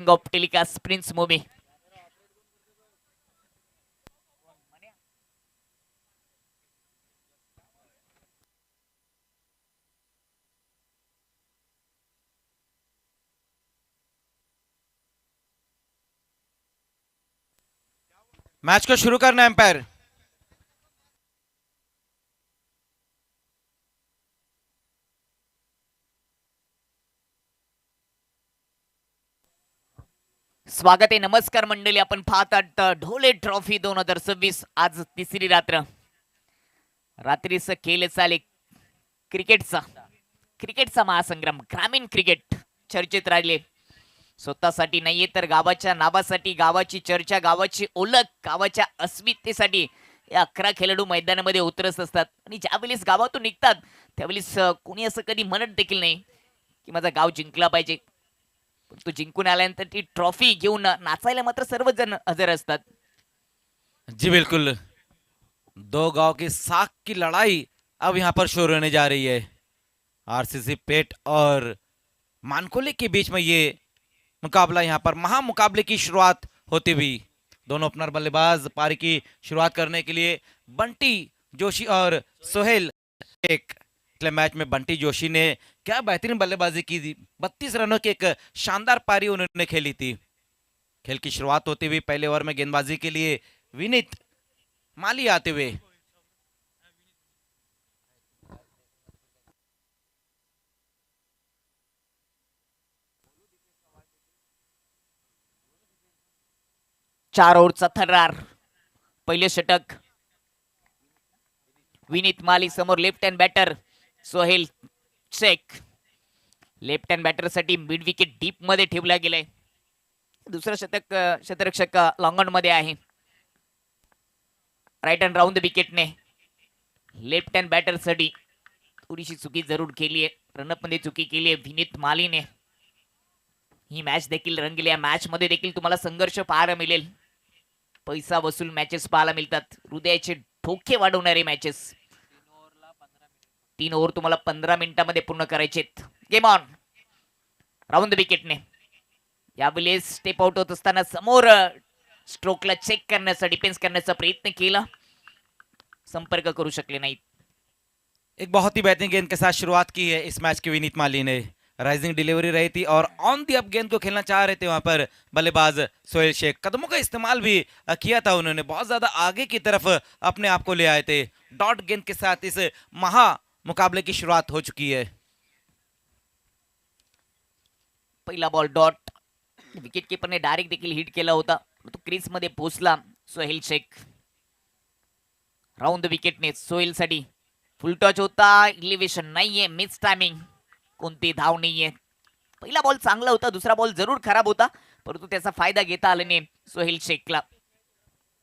Of telecast प्रिन्स मोमे. Match को शुरू करना एम्पायर. स्वागत आहे. नमस्कार मंडळी, आपण पाहतात ढोले ट्रॉफी 2026. आज तिसरी रात्रीचं केलं चाले क्रिकेटचा महासंग्राम. ग्रामीण क्रिकेट चर्चेत राहिले. स्वतःसाठी नाहीये तर गावाच्या नावासाठी, गावाची चर्चा, गावाची ओळख, गावाच्या अस्मितेसाठी हे 11 खेळाडू मैदानामध्ये उतरत असतात. आणि ज्यावेळेस गावातून निघतात त्यावेळेस कोणी असं कधी म्हणत देखील नाही की माझा गाव जिंकला पाहिजे. तो जिंकून आल्यानंतर ती ट्रॉफी घेऊन नाचायला मात्र सर्वजण हजर असतात. जी बिल्कुल. दो गांव की साख की लड़ाई अब यहाँ पर शुरू होने जा रही है. आरसीसी पेट और मानकोली के बीच में ये मुकाबला, यहाँ पर महामुकाबले की शुरुआत होती हुई. दोनों ओपनर बल्लेबाज पारी की शुरुआत करने के लिए बंटी जोशी और सोहेल शेख. पिछले मैच में बंटी जोशी ने क्या बेहतरीन बल्लेबाजी की थी. 32 रनों की एक शानदार पारी उन्होंने खेली थी. खेल की शुरुआत होते हुए पहले ओवर में गेंदबाजी के लिए विनीत माली आते हुए. चार ओव्हरचा थरार. पहिले षटक. विनीत माली समोर left hand batter Sohail Shaikh. Left hand batter साठी मिड विकेट डीप मध्ये ठेवला गेलाय. दुसरं शतरक्षक लॉंग ऑन मध्ये आहे. राईट हँड राऊंड द विकेटने लेफ्ट हँड बॅटर साठी थोडीशी चुकी जरूर केली आहे. रनअप मध्ये चुकी केली आहे विनीत मालीने. ही मॅच देखील रंगली. या मॅच मध्ये देखील तुम्हाला संघर्ष पाहायला मिळेल. पैसा वसूल मॅचेस पाहायला मिळतात. हृदयाचे ठोके वाढवणारे मॅचेस. 3 ओव्हर तुम्हाला 15 मिनिटांमध्ये पूर्ण करायचे. Game on. राऊंड द विकेटने यावेळेस स्टेप आउट होत असताना समोर स्ट्रोकला चेक करण्याचा, डिफेन्स करण्याचा प्रयत्न केला. संपर्क करू शकले नाहीत. एक बहुत ही बेहतरीन गेंद के साथ शुरुआत की है इस मैच के विनीत माली ने. राइजिंग डिलीवरी रही थी और ऑन दी अप गेंद को खेलना चाह रहे थे वहां पर बल्लेबाज सोहेल शेख. कदमों का इस्तेमाल भी किया था उन्होंने. बहुत ज्यादा आगे की तरफ अपने आप को ले आए थे. डॉट गेंद के साथ इस महा मुकाबले की शुरुआत हो चुकी है. पहिला बॉल डॉट. विकेट कीपरने डायरेक्ट देखील हिट केला होता. तो क्रीज मध्ये पोहोचला सोहेल शेख. राऊंड द विकेटने सोहेल साठी फुल टच होता. इलिव्हेशन नाहीये. Miss timing. कोणती धाव नाहीये. पहिला बॉल चांगला होता. दुसरा बॉल जरूर खराब होता, परंतु त्याचा फायदा घेता आला नाही सोहेल शेखला.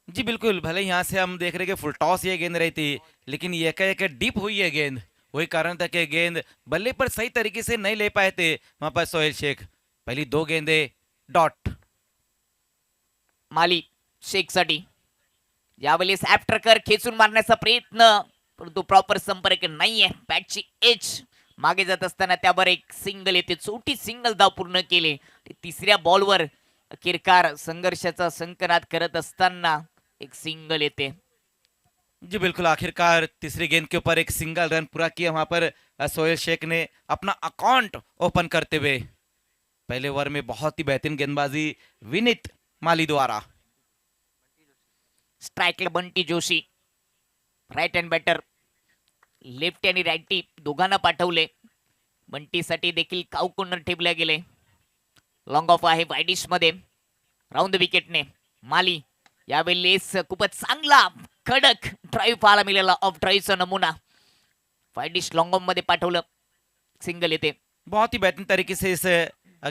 जी बिल्कुल. भले यहाँ से हम देख रहे कि फुल टॉस ये गेंद रही थी, लेकिन ये एक डीप हुई है गेंद. वही कारण था कि गेंद बल्ले पर सही तरीके से नहीं ले पाए थे वहां पर सोहेल शेख. पहली 2 गेंदे डॉट. माली शेख साठी यावेळेस ऍप्टरकर खेचून मारण्याचा प्रयत्न, परंतु प्रॉपर संपर्क नाहीये. बॅटची एज मागे जात असताना त्यावर एक सिंगल येते. छोटी सिंगल धाव पूर्ण केले. तिसऱ्या बॉलवर किरकार संघर्षाचा संकनाद करत असताना एक सिंगल येते. जी बिल्कुल. आखिरकार तीसरी गेंद के ऊपर एक सिंगल रन पूरा किया वहां पर सोहेल शेख ने अपना अकाउंट ओपन करते हुए. पहले ओवर में बहुत ही बेहतरीन गेंदबाजी विनीत माली द्वारा. स्ट्राईकला Bunty Joshi. Right hand batter. Left आणि राईटी दोघांना पाठवले. बंटीसाठी देखील काऊ कॉर्नर ठेवले गेले. लॉंग ऑफ आहे वायडिश मध्ये. राऊंड द विकेटने माली यावेळेस खूपच चांगला कडक ड्राईव्ह पाहायला मिळाला. ऑफ ड्राईव्हचा नमुना. वायडिश लॉंग ऑफ मध्ये पाठवलं. सिंगल येते. बहुत ही बेहतरीन तरीके से इस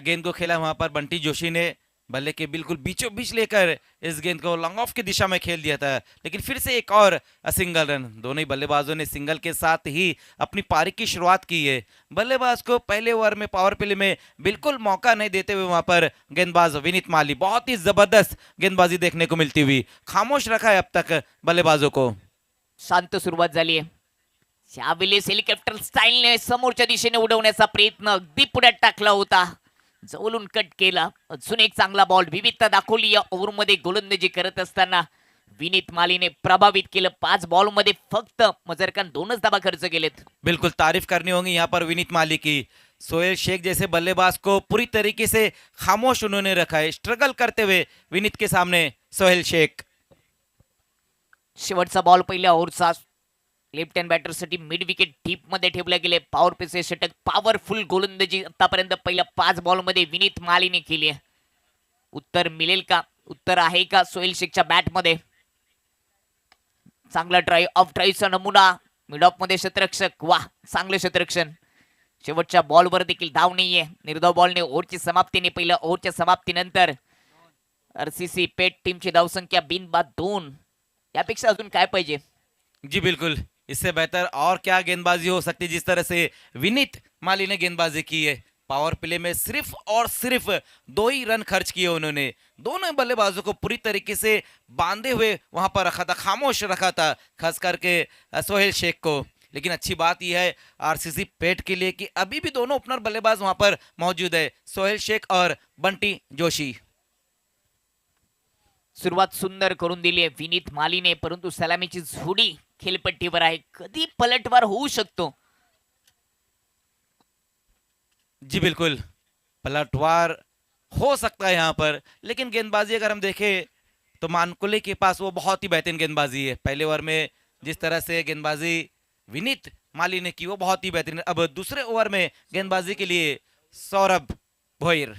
गेंद को खेला वहां पर बंटी जोशी ने. बल्ले के बिल्कुल बीचों बीच लेकर इस गेंद को लॉन्ग ऑफ की दिशा में खेल दिया था, लेकिन फिर से एक और सिंगल रन. दोनों ही बल्लेबाजों ने सिंगल के साथ ही अपनी पारी की शुरुआत की है. बल्लेबाज को पहले ओवर में पावर प्ले में बिल्कुल मौका नहीं देते हुए वहां पर गेंदबाज विनीत माली बहुत ही जबरदस्त गेंदबाजी देखने को मिलती हुई. खामोश रखा है अब तक बल्लेबाजों को. शांत सुरुवात झाली आहे. यावेळेस हेलिकॉप्टर स्टाईलने समोरच्या दिशेने उडवण्याचा प्रयत्न अगदी पुढ्यात टाकला होता. जवळून कट केला. अजून एक चांगला बॉल, विविधता दाखवली या ओव्हरमध्ये गोलंदाजी करत असताना. विनीत मालीने प्रभावित केलं. 5 बॉलमध्ये फक्त मजरखान 2च धावा खर्च केलेत. बिल्कुल तारीफ करनी होगी यहाँ पर विनीत माली की। सोहेल शेख जैसे बल्लेबाज को पूरी तरीके से खामोश उन्होंने रखा है, स्ट्रगल करते हुए विनीत के सामने सोहेल शेख। शेवटचा बॉल पहिल्या ओव्हरचा लेफ्ट हँड बॅटरसाठी मिड विकेट डीप मध्ये ठेवले गेले. पॉवर पेसे षटक, पॉवरफुल गोलंदाजी आतापर्यंत पहिल्या 5 बॉलमध्ये विनीत मालीने केली आहे. उत्तर मिळेल का? उत्तर आहे का सोहेल शेखच्या बॅटमध्ये? चांगला ट्राय, ऑफ ट्रायचा नमुना. मिड ऑफ मध्ये क्षेत्ररक्षक, वाह चांगले क्षेत्ररक्षण. शेवटच्या बॉलवर देखील धाव नाहीये. निर्धाव बॉलने ओव्हरची समाप्तीने पहिल्या ओव्हरच्या समाप्तीनंतर आरसीसी पेट टीमची धावसंख्या बिनबाद 2. यापेक्षा अजून काय पाहिजे? जी बिल्कुल, इससे बेहतर और क्या गेंदबाजी हो सकती है। जिस तरह से विनीत माली ने गेंदबाजी की है, पावर प्ले में सिर्फ और सिर्फ 2 ही रन खर्च किए उन्होंने। दोनों बल्लेबाजों को पूरी तरीके से बांधे हुए वहां पर रखा था, खामोश रखा था, खास करके सोहेल शेख को। लेकिन अच्छी बात यह है आरसीसी पेट के लिए कि अभी भी दोनों ओपनर बल्लेबाज वहां पर मौजूद है, सोहेल शेख और बंटी जोशी। सुरुवात सुंदर करून दिली आहे विनीत मालीने, परंतु सलामीची झोडी खेळपट्टीवर आहे. कधी पलटवार होऊ शकतो. जी बिल्कुल, पलटवार हो सकता है यहाँ पर, लेकिन गेंदबाजी अगर हम देखें तो मानकुले के पास वो बहुत ही बेहतरीन गेंदबाजी है। पहले ओवर में जिस तरह से गेंदबाजी विनीत माली ने की वो बहुत ही बेहतरीन। अब दूसरे ओवर में गेंदबाजी के लिए सौरभ भोईर।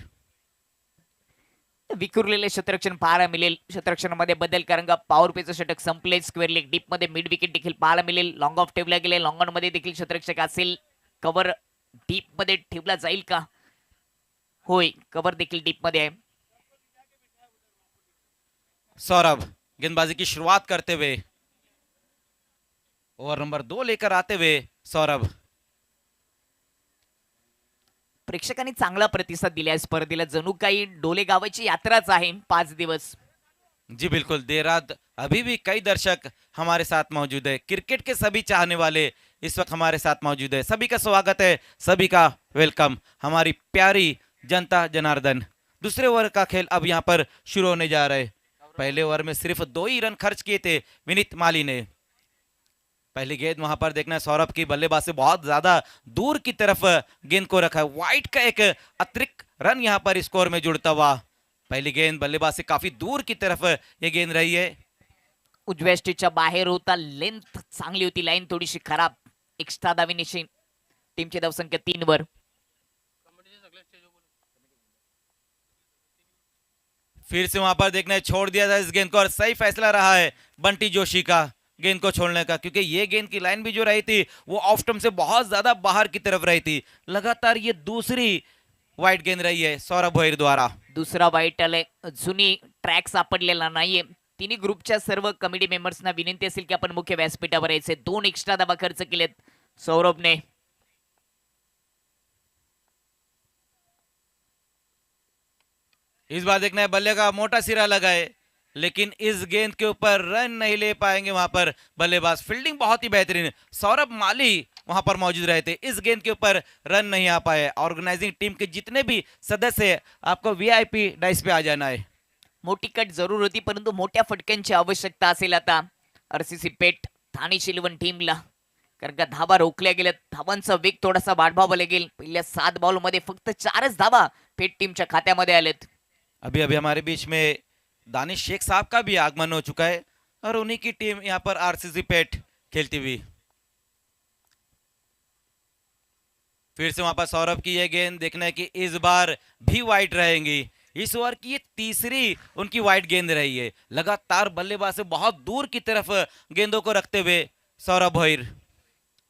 विखुरलेले क्षेत्ररक्षण पाहायला मिळेल. क्षेत्ररक्षणामध्ये बदल, कारण का पॉवर पेचं षटक संपले. स्क्वेअर लेग डीप मध्ये मिड विकेट देखील पाहायला मिळेल. लॉंग ऑफ ठेवला गेले. लॉंग ऑन मध्ये देखील क्षेत्ररक्षक असेल. कव्हर डीप मध्ये ठेवला जाईल का? होय, कव्हर देखील डीप मध्ये आहे. सौरभ गेंदबाजी की शुरुआत करते हुए ओवर नंबर 2 लेकर आते हुए सौरभ। प्रेक्षकांनी चांगला प्रतिसाद दिला आहे स्पर्धेला. जणू काही डोले गावाची यात्राच आहे 5 दिवस. जी बिल्कुल, देर रात अभी भी कई दर्शक हमारे साथ मौजूद है। क्रिकेट के सभी चाहने वाले इस वक्त हमारे साथ मौजूद है। सभी का स्वागत है, सभी का वेलकम, हमारी प्यारी जनता जनार्दन। दूसरे ओवर का खेल अब यहाँ पर शुरू होने जा रहा है। पहले ओवर में सिर्फ 2 ही रन खर्च किए थे विनीत माली ने। पहली गेंद वहां पर देखना है सौरभ की बल्लेबाज से बहुत ज्यादा दूर की तरफ गेंद को रखा है। वाइट का एक अतिरिक्त रन यहां पर स्कोर में जुड़ता हुआ। पहली गेंद बल्लेबाज से काफी दूर की तरफ ये गेंद रही है। उजव्या स्टेजच्या बाहेर होता. लेंथ चांगली होती, लाईन थोडीशी खराब. एक्स्ट्रा धावेनिशी टीमची धावसंख्या 3 वर. फिर से वहां पर देखना है, छोड़ दिया था इस गेंद को और सही फैसला रहा है बंटी जोशी का गेंद को छोड़ने का, क्योंकि ये गेंद की लाइन भी जो रही थी वो ऑफ स्टंप से बहुत ज्यादा बाहर की तरफ रही थी। लगातार ये दूसरी वाइट गेंद रही है सौरभ भोईर द्वारा। दुसरा वाईट आलाय. जुनी ट्रॅक सापडलेला नाहीये. तिन्ही ग्रुपच्या सर्व कमिटी मेंबर्सना विनंती असेल की आपण मुख्य व्यासपीठावर यायचे. 2 एक्स्ट्रा धावा खर्च केलेत सौरभने. इस बार देखना है बल्ले का मोटा सिरा लगा है, लेकिन इस गेंद के ऊपर रन नहीं ले पाएंगे वहां पर बल्लेबाज। फील्डिंग बहुत ही बेहतरीन, सौरभ माली वहां पर मौजूद रहे थे, इस गेंद के ऊपर रन नहीं आ पाए। ऑर्गेनाइजिंग टीम के जितने भी सदस्य हैं, आपको वीआईपी डाइस पे आ जाना है। मोठी कट जरूर होती, परंतु मोठ्या फटक्यांची आवश्यकता असेल आता आरसीसी पेट ठाणे शिलवण टीमला, कारण का धावा रोखल्या गेल्या. धावांचा वेग थोडासा वाढवावा लागेल. पहिल्या 7 बॉल मध्ये फक्त 4च धावा पेट टीमच्या खात्यामध्ये आलेत. अभी अभी हमारे बीच में दानिश शेख साहब का भी आगमन हो चुका है और उन्हीं की टीम यहाँ पर आरसीसी पेट खेलती हुई। फिर से वहां पर सौरभ की यह गेंद, देखना है कि इस बार भी वाइट रहेंगी। इस ओवर की ये तीसरी उनकी वाइट गेंद रही है। लगातार बल्लेबाज से बहुत दूर की तरफ गेंदों को रखते हुए सौरभ भोईर।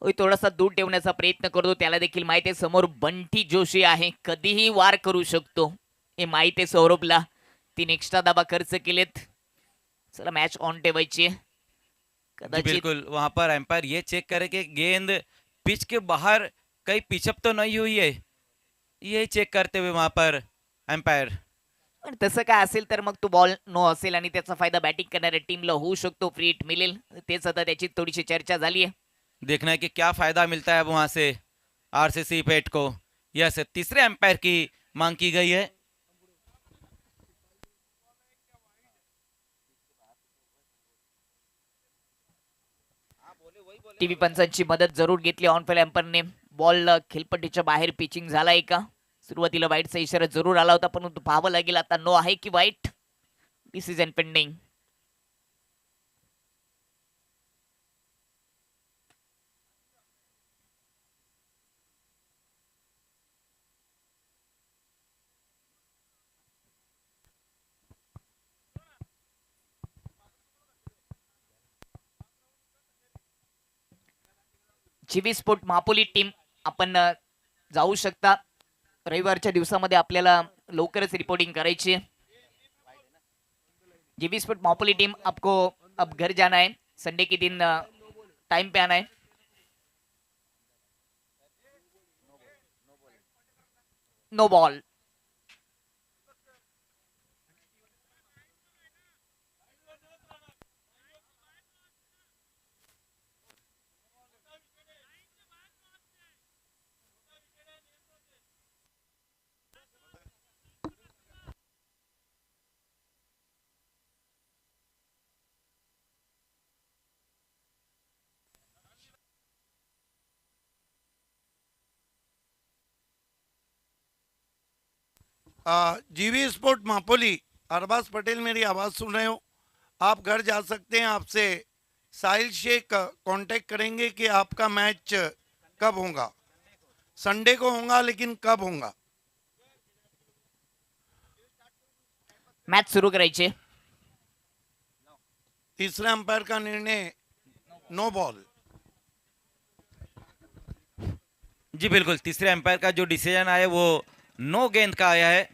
होय, थोडासा दूर ठेवण्याचा प्रयत्न करतो. त्याला देखील माहिती आहे समोर बंटी जोशी आहे, कधीही वार करू शकतो हे माहिती आहे सौरभला. 3 एक्स्ट्रा धावा खर्च केलेत. चला मॅच ऑन ठेवायची आहे. जी कदाचित बिल्कुल, वहां पर एम्पायर ये चेक करे कि गेंद पिच के बाहर कहीं पिचअप तो नहीं हुई है, ये चेक करते हुए वहां पर एम्पायर। पण तसं काय असेल तर मग तो बॉल नो असेल आणि त्याचा फायदा बॅटिंग करणाऱ्या टीमला होऊ शकतो. फ्री हिट मिळेल, तेच आता त्याची थोडीशी चर्चा झाली आहे. देखना है कि क्या फायदा मिलता है वहां से आरसीसी पेट को। यस, तीसरे एम्पायर की मांग की गई है। टीव्ही पंचांची मदत जरूर घेतली ऑन फील्ड एम्परने. बॉल खेळपट्टीच्या बाहेर पिचिंग झालाय का? सुरुवातीला वाईटचा इशारा जरूर आला होता, परंतु पाहावं लागेल आता नो आहे की वाईट. Decision pending. जीवी स्पोर्ट महापोली टीम आपण जाऊ शकता. रविवारच्या दिवसामध्ये आपल्याला लवकरच रिपोर्टिंग करायची है. जीवी स्पोर्ट महापोली टीम आपको अब घर जाना है. संडे के दिन टाइम पे आना है. No ball. GV sport Mapoli, Arbaz Patel मेरी आवाज़ सुन रहे हो? आप घर जा सकते हैं. आपसे साहिल शेख कांटेक्ट करेंगे कि आपका मैच कब होगा. संडे को होगा, लेकिन कब होगा. मॅच सुरू करायची. तीसरे अंपायर का निर्णय नो बॉल. जी बिल्कुल, तीसरे अंपायर का जो डिसीजन आया वो नो गेंद का आया है.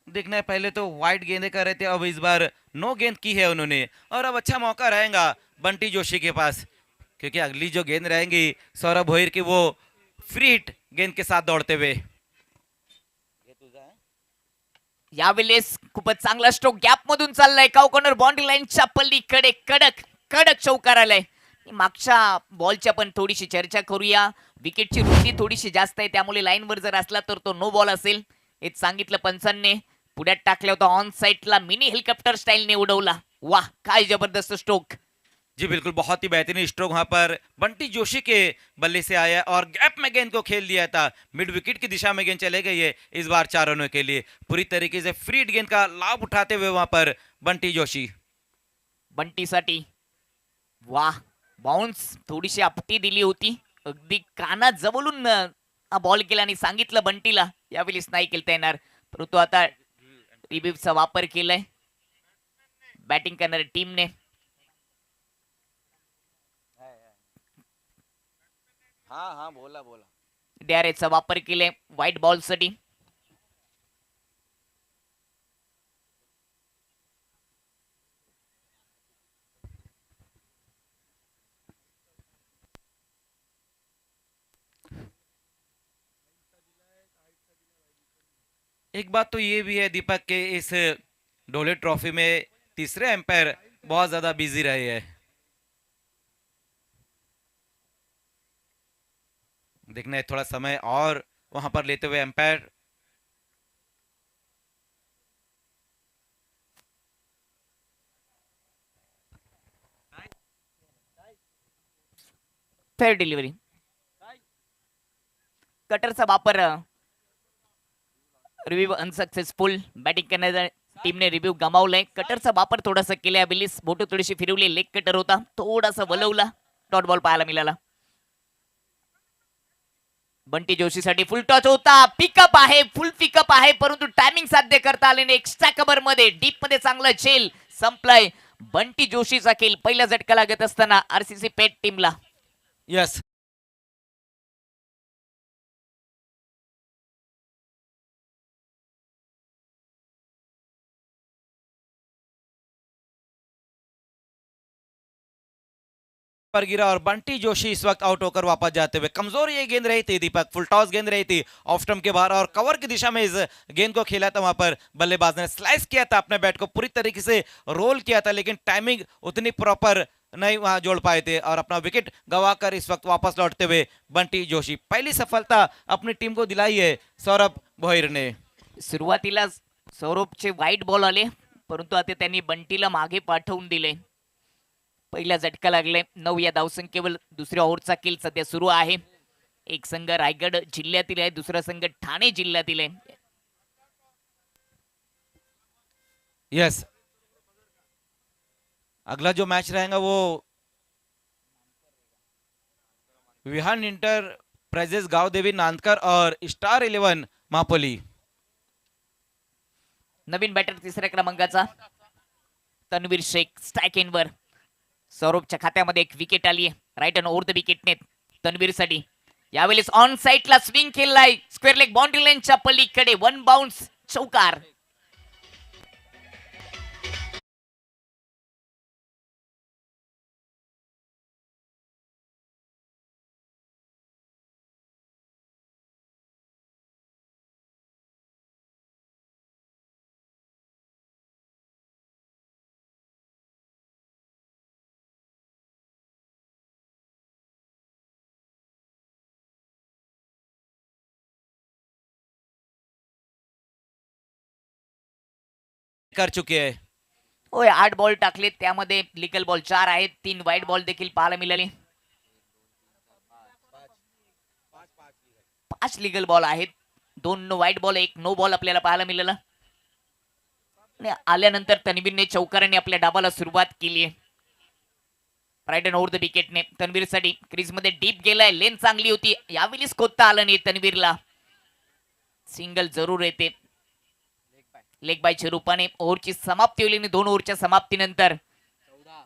देखना है, पहले तो वाइट गेंदे कर रहे थे, अब इस बार नो गेंद की है उन्होंने. और अब अच्छा मौका रहेगा बंटी जोशी के पास, क्योंकि अगली जो गेंद रहेंगी सौरभ भोईर की, वो फ्री हिट गेंद के साथ दौड़ते हुए. यावेळेस खूपच चांगला स्ट्रोक गॅप मधून चाललाय. काउ कॉर्नर बाउंड्री लाईनच्या पल्लीकडे कडक कडक चौकार आलाय. मागच्या बॉलच्या पण थोडीशी चर्चा करूया. विकेटची रुंदी थोडीशी जास्त आहे, त्यामुळे लाईनवर जर असला तर तो नो बॉल असेल हेच सांगितलं पंचांनी. पुढ्यात टाकल्या होता ऑन साइडला, मिनी हेलिकॉप्टर स्टाईलने उडवला. वाह, काय जबरदस्त स्ट्रोक. जी बिल्कुल, बहुत ही बेहतरीन स्ट्रोक वहां पर बंटी जोशी के बल्ले से आया और गैप में गेंद को खेल दिया था. मिड विकेट की दिशा में गेंद चले गई है इस बार 4 रनों के लिए. पूरी तरीके से फ्री हिट गेंद का लाभ उठाते हुए वहां पर बंटी जोशी. बंटीसाठी वाह, बाउन्स थोडीशी आपटी दिली होती. अगदी काना जवळून बॉल केला आणि सांगितलं बंटीला यावेळेस नाही खेळता येणार, परंतु आता रिव्ह्यूचा वापर केलाय बॅटिंग करणाऱ्या टीमने. हाँ बोला बोला. डीआरएचा वापर केलाय व्हाईट बॉल साठी. एक बात तो ये भी है दीपक के इस ढोले ट्रॉफी में तीसरे एम्पायर बहुत ज्यादा बिजी रहे हैं. देखना है थोड़ा समय और वहां पर लेते हुए एम्पायर. Fair delivery. कटरचा वापर रिव्ह्यू अनसक्सेसफुल. बॅटिंग करणाऱ्या टीमने रिव्ह्यू गमावलाय. कटरचा वापर थोडासा केला. बिलीस बोट थोडीशी फिरवली. लेग कटर होता, थोडासा वलवला. डॉट बॉल पाहायला मिळाला. बंटी जोशीसाठी फुल टॉच होता. पिकअप आहे, फुल पिकअप आहे, परंतु टायमिंग साध्य करता आले नाही. एक्स्ट्रा कव्हर मध्ये डीप मध्ये चांगला झेल संपलाय. बंटी जोशीचा खेळ पहिला झटका लागत असताना आरसीसी पेट टीमला. यस, पर गिरा और बंटी जोशी इस वक्त आउट होकर वापस जाते हुए. कमजोर ये गेंद रही थी दीपक, फुल टॉस गेंद रही थी ऑफ स्टंप के बाहर और कवर की दिशा में इस गेंद को खेला था. वहां पर बल्लेबाज ने स्लाइस किया था अपने बैट को, पूरी तरीके से रोल किया था, लेकिन टाइमिंग उतनी प्रॉपर नहीं वहां जोड़ पाए थे और अपना विकेट गंवाकर इस वक्त वापस लौटते हुए बंटी जोशी पहली सफलता अपनी टीम को दिलाई है सौरभ भोईर ने। सुरुवातीला सौरभचे वाईट बॉल आले, परंतु आता त्यांनी बंटीला मागे पाठवून दिले. पहिला झटका लागले. 9 या धावसंख्येवर दुसऱ्या ओव्हरचा खेळ सध्या सुरू आहे. एक संघ रायगड जिल्ह्यातील आहे, दुसरा संघ ठाणे जिल्ह्यातील आहे. यस, अगला जो मैच रहेगा वो विहान इंटरप्राइजेस गावदेवी नांदकर और स्टार 11 मापोली. नवीन बॅटर तिसऱ्या क्रमांकाचा तन्वीर शेख स्ट्राइक एंडवर. सौरभच्या खात्यामध्ये एक विकेट आली आहे. Right and over the wicket नेट तन्वीर साठी. यावेळेस ऑन साइडला स्विंग केलाय, स्क्वेअर लेग बाउंड्री लाईनच्या पलीकडे 1 बाउन्स चौकार. कर चुके हैं. होय, 8 बॉल टाकले, त्यामध्ये लिगल बॉल 4 आहेत, 3 वाईट बॉल देखील पाहायला मिळाले. 5 लिगल बॉल आहेत, 2 वाईट बॉल, 1 नो बॉल आपल्याला पाहायला मिळाला. आणि आल्यानंतर तन्वीरने चौकाराने आपल्या डाबाला सुरुवात केली आहे. राईट अँड ओव्हर द विकेटने तन्वीरसाठी क्रीज मध्ये डीप गेलाय, लेन चांगली होती, यावेळी कोत्ता आलं नाही तन्वीरला. सिंगल जरूर येते लेग बायच्या रूपाने. ओव्हरची समाप्ती होईल आणि 2 ओव्हरच्या समाप्तीनंतर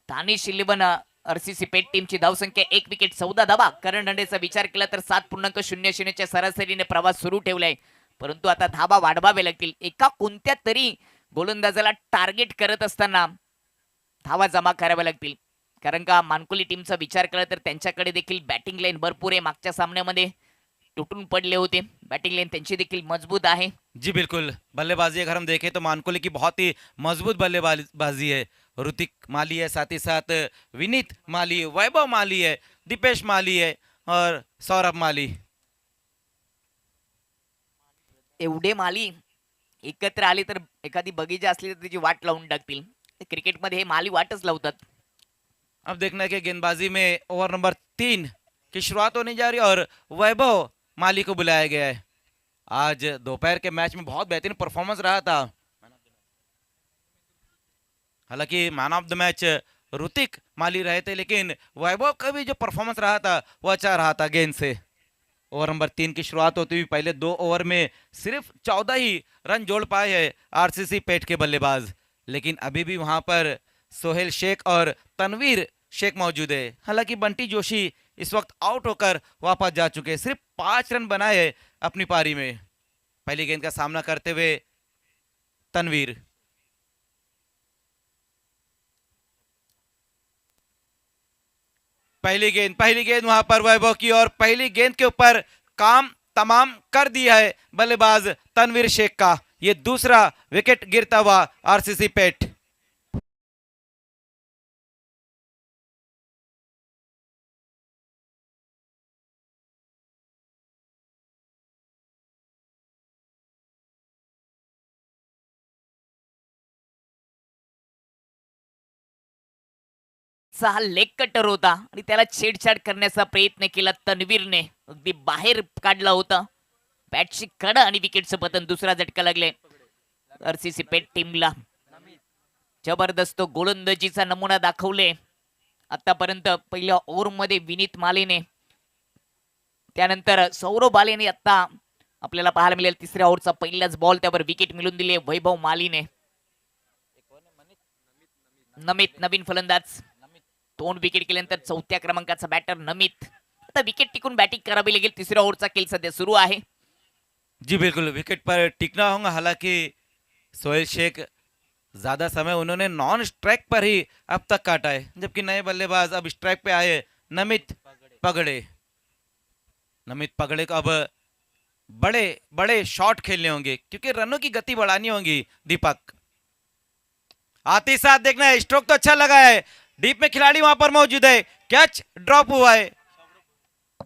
ठाणे शिल्लेबन आरसीसी पेट टीमची धावसंख्या 1 विकेट 14 धावा. करंट रनरेटचा विचार केला तर 7.00 च्या सरासरीने प्रवास सुरू ठेवलाय, परंतु आता धावा वाढवावे लागतील. एका कोणत्या तरी गोलंदाजाला टार्गेट करत असताना धावा जमा कराव्या लागतील, कारण का मानकोली टीमचा विचार केला तर त्यांच्याकडे देखील बॅटिंग लाईन भरपूर आहे. मागच्या सामन्यामध्ये तुटून पडले होते, बॅटिंग लाईन त्यांची देखील मजबूत आहे. जी बिल्कुल, बल्लेबाजी अगर हम देखें तो मानकोली की बहुत ही मजबूत बल्लेबाजी है. ऋतिक माली है, साथ ही साथ विनीत माली, वैभव माली है, दीपेश माली है और सौरभ माली. एवढे माली एकत्र आले तर एखादी बगीचा असली तर त्याची वाट लावून टाकतील. क्रिकेटमध्ये हे माली वाटच लावतात. अब देखना है कि गेंदबाजी में ओवर नंबर 3 की शुरुआत होने जा रही है और वैभव माली को बुलाया गया है. आज दोपहर के मैच में बहुत बेहतरीन परफॉर्मेंस रहा था. हालांकि man of the match Hrithik Mali रहे थे, लेकिन वैभव का भी जो परफॉर्मेंस रहा था वो अच्छा रहा था गेंद से. ओवर नंबर 3 की शुरुआत होती हुई पहले 2 ओवर में सिर्फ 14 ही रन जोड़ पाए हैं आरसीसी पेट के बल्लेबाज, लेकिन अभी भी वहां पर सोहेल शेख और तनवीर शेख मौजूद है. हालांकि बंटी जोशी इस वक्त आउट होकर वापस जा चुके हैं. सिर्फ 5 रन बनाए हैं अपनी पारी में. पहली गेंद का सामना करते हुए तनवीर. पहली गेंद वहां पर वैभव की और पहली गेंद के ऊपर काम तमाम कर दिया है बल्लेबाज तनवीर शेख का. ये दूसरा विकेट गिरता हुआ आरसीसी पेट. हा लेग कटर होता आणि त्याला छेडछाड करण्याचा प्रयत्न केला तन्वीरने, अगदी बाहेर काढला होता. बॅटची कड आणि विकेटचं पतन. दुसरा झटका लागले आरसीसी पेट टीमला. जबरदस्त गोलंदाजीचा नमुना दाखवले आतापर्यंत. पहिल्या ओव्हर मध्ये विनीत मालीने, त्यानंतर सौरभ आलेने आता आपल्याला पाहायला मिळेल तिसऱ्या ओव्हरचा पहिलाच बॉल, त्यावर विकेट मिळून दिली वैभव मालीने. नमित नवीन फलंदाज, 2 विकेट केल्यानंतर 4थ्या क्रमांकाचा बॅटर नमित. आता विकेट टिकून बॅटिंग करावी लागेल. तिसऱ्या ओव्हरचा खेळ सध्या सुरू आहे. जी बिल्कुल, विकेट पर टिकना होगा. हालांकि सोहेल शेख ज्यादा समय उन्होंने नॉन स्ट्राइक पर ही अब तक काटा है, जबकि नए बल्लेबाज अब स्ट्राइक पे आए नमित पगड़े. नमित पगड़े को अब बड़े बड़े शॉट खेलने होंगे क्योंकि रनों की गति बढ़ानी होगी. दीपक आते साथ देखना है, स्ट्रोक तो अच्छा लगा है, डीप में खिलाड़ी वहां पर मौजूद है, कैच ड्रॉप हुआ है।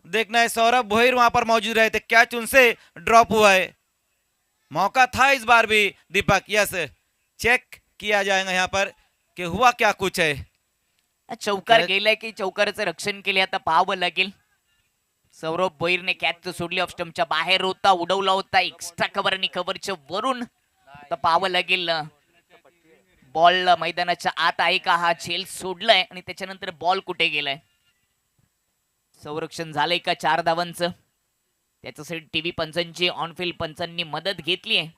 देखना है सौरभ भोईर वहां पर मौजूद रहे थे, कैच उनसे ड्रॉप हुआ है। मौका था इस बार भी दीपक, यस चेक किया जाएगा यहाँ पर कि हुआ क्या कुछ है। चौकार काय- गेलाय की चौकाराचं रक्षण केले आता पाहावं लागेल. सौरभ भोईरने कॅच सोडली ऑफ स्टंपच्या बाहेर होता, उडवला होता एक्स्ट्रा कव्हर आणि कव्हरच्या वरून. आता पाहावं लागेल बॉल मैदानाच्या आत आहे का, हा झेल सोडलाय आणि त्याच्यानंतर बॉल कुठे गेलाय. संरक्षण झालंय का 4 धावांचं. त्याच्यासाठी टीव्ही पंचांची ऑनफिल्ड पंचांनी मदत घेतली आहे.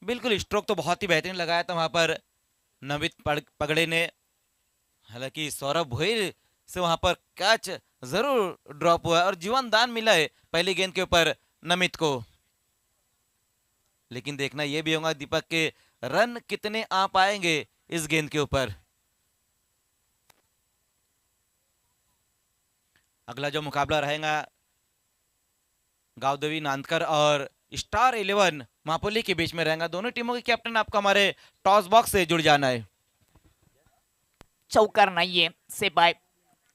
बिल्कुल स्ट्रोक तो बहुत ही बेहतरीन लगाया था वहां पर नमित पगड़े ने। हालांकि सौरभ भोईर से वहां पर कैच जरूर ड्रॉप हुआ है और जीवन दान मिला है पहली गेंद के ऊपर नमित को। लेकिन देखना यह भी होगा दीपक के रन कितने आ पाएंगे इस गेंद के ऊपर। अगला जो मुकाबला रहेगा गावदेवी नांदकर और स्टार 11 मापोली के बीच में रहेगा। दोनों टीमों के कैप्टन आपको हमारे टॉस बॉक्स से जुड़ जाना है। चौकार नाहीये, से बाय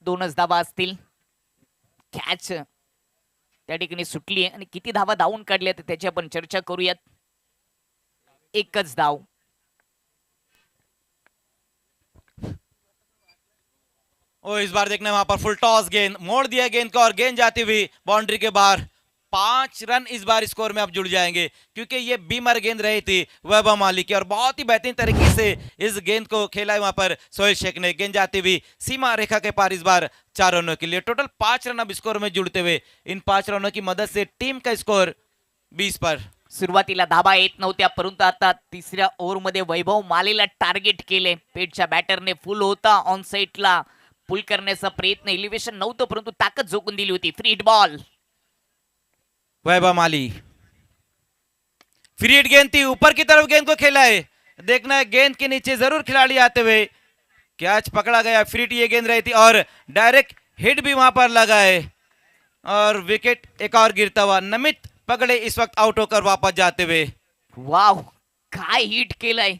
2च धावा असतील. कॅच त्या ठिकाणी सुटली आहे आणि किती धावा धावून काढल्या त्याची आपण चर्चा करूयात. एकच धाव. ओ इस बार देखना वहां पर फुल टॉस, गेंद मोड़ दिया गेंद को और गेंद जाती हुई बाउंड्री के बाहर। 5 रन इस बार स्कोर में अब जुड़ जाएंगे क्योंकि ये बीमर गेंद रही थी वैभव माली की और बहुत ही बेहतरीन तरीके से इस गेंद को खेला है वहां पर सोहेल शेख ने। गेंद जाती हुई सीमा रेखा के पार इस बार 4 रनों के लिए। टोटल 5 रन अब स्कोर में जुड़ते हुए इन 5 रनों की मदद से टीम का स्कोर 20 पर। सुरुवातीला धाबा येत नव्हत्या परंतु आता तिसऱ्या ओव्हरमध्ये वैभव मालीला टार्गेट केले. पेटच्या बॅटरने फुल होता ऑन साइडला पुल करण्याचा प्रयत्न, एलिव्हेशन नव्हतं परंतु ताकद झोकून दिली होती. Free hit ball. Vaibhav Mali free hit गेंद थी, ऊपर की तरफ गेंद को खेला है। देखना है गेंद के नीचे जरूर खिलाड़ी आते हुए, कैच पकड़ा गया। फ्री हिट ये गेंद रही थी और डायरेक्ट हिट भी वहां पर लगा है और विकेट एक और गिरता हुआ। नमित पगड़े इस वक्त आउट होकर वापस जाते हुए। वाव, काय हिट केलाय.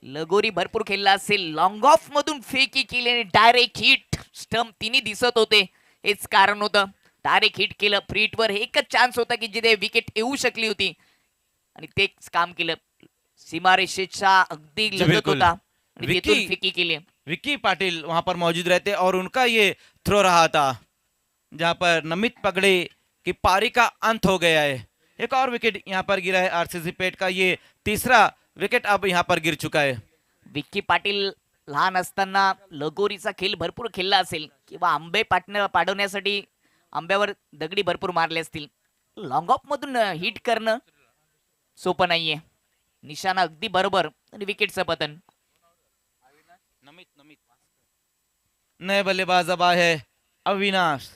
लगोरी भरपूर खेळला असेल, लॉंग ऑफ मधून फेकी केली आणि डायरेक्ट हिट. स्टंप तिन्ही दिसत होते, हेच कारण होतं. डायरेक्ट हिट केलं. फ्री हिट वर एकच चान्स होता की जिथे विकेट येऊ शकली होती आणि तेच काम केलं. सीमारेषेच्या अगदी लगत बिल्कुल. होता आणि विकी- तिथून फेकी केली. विक्की पाटिल वहां पर मौजूद रहते और उनका ये थ्रो रहा था जहां पर नमित पगड़े की पारी का अंत हो गया है। एक और विकेट यहां पर गिरा है आरसीसी पेट का, ये तीसरा विकेट अब यहां पर गिर चुका है। विक्की पाटील लहान असताना लगोरीचा खेळ भरपूर खेळला असेल किंवा आंबे पाडवण्यासाठी आंब्यावर दगडी भरपूर मारले असतील. लॉंग ऑफ मधून हिट करणं सोपं नाहीये. निशाणा अगदी बरोबर आणि विकेटचं पतन. नए बल्लेबाज अब आए है अविनाश।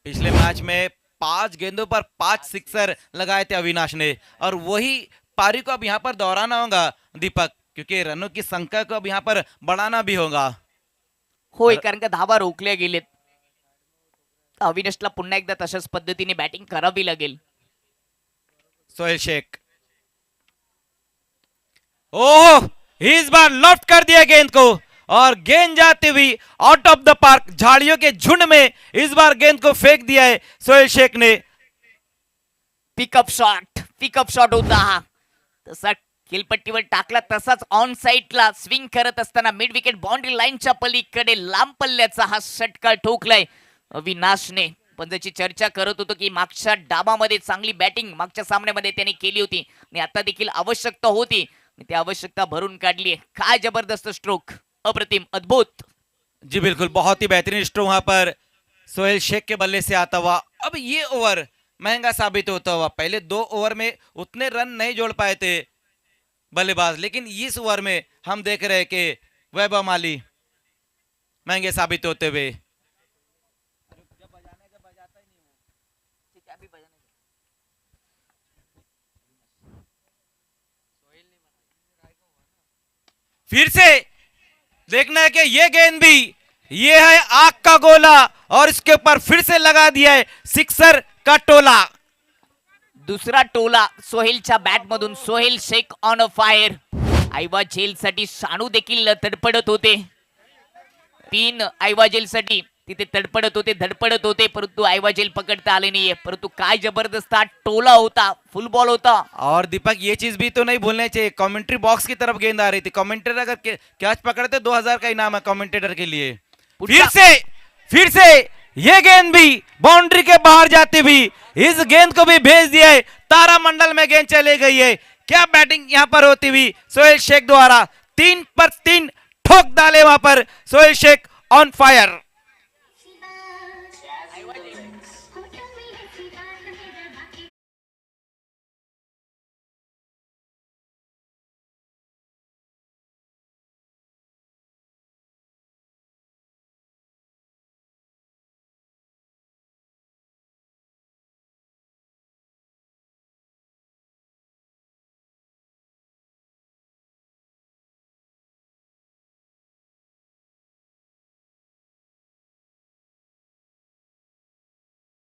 पिछले मैच में 5 गेंदों पर 5 सिक्सर लगाए थे अविनाश ने और वही पारी को अब यहाँ पर दोहराना होगा दीपक, क्योंकि रनों की संख्या को अब यहाँ पर बढ़ाना भी होगा। होय, कारण का धावा रोखल्या गेलेत. अविनाशला पुन्हा एकदा तशाच पद्धतीने बॅटिंग करावी लागेल. सोहेल शेख, ओह इस बार लॉफ्ट कर दिया गेंद को और गेंद जाती हुई आउट ऑफ द पार्क। झाड़ियों के झुंड में इस बार गेंद को फेंक दिया है सोहेल शेख ने। पिकअप शॉट होता हा. तसा खेलपट्टीवर टाकला तसाच ऑन साइडला स्विंग करत असताना मिड विकेट बाउंड्री लाईनच्या पलीकडे लांब पल्ल्याचा हा षटकार ठोकलाय अविनाशने. पण ज्याची चर्चा करत होतो की मागच्या डाबामध्ये चांगली बॅटिंग मागच्या सामन्यामध्ये त्यांनी केली होती आणि आता देखील आवश्यकता होती, ती आवश्यकता भरून काढली. काय जबरदस्त स्ट्रोक, अप्रतिम, अद्भुत. जी बिल्कुल, बहुत ही बेहतरीन स्ट्रोक वहां पर सोहेल शेख के बल्ले से आता हुआ। अब ये ओवर महंगा साबित होता हुआ। पहले 2 ओवर में उतने रन नहीं जोड़ पाए थे बल्लेबाज, लेकिन इस ओवर में हम देख रहे हैं कि वैभव माली महंगे साबित होते हुए। फिर से देखना है कि ये गेंद भी, ये है आग का गोला और इसके ऊपर फिर से लगा दिया है सिक्सर का टोला। दुसरा टोला सोहेलच्या बॅट मधून. Sohail Shaikh on a fire. ऐवजेल साठी सानू देखील तडपडत होते. 3 ऐवजेल साठी तिथे तडपडत होते, धडपडत होते, परंतु ऐवजेल पकडता आले नाहीये. परंतु काय जबरदस्त हा टोला होता, फुल बॉल होता. और दीपक ये चीज भी तो नहीं भूलना चाहिए, कमेंट्री बॉक्स की तरफ गेंद आ रही थी, कमेंटेटर अगर कैच पकड़ते 2000 का इनाम है कमेंटेटर के लिए। फिर से ये गेंद भी बाउंड्री के बाहर जाती हुई, इस गेंद को भी भेज दिया है, तारामंडल में गेंद चली गई है। क्या बैटिंग यहां पर होती हुई सोहेल शेख द्वारा, 3 पर 3 ठोक डाले वहां पर Sohail Shaikh on fire.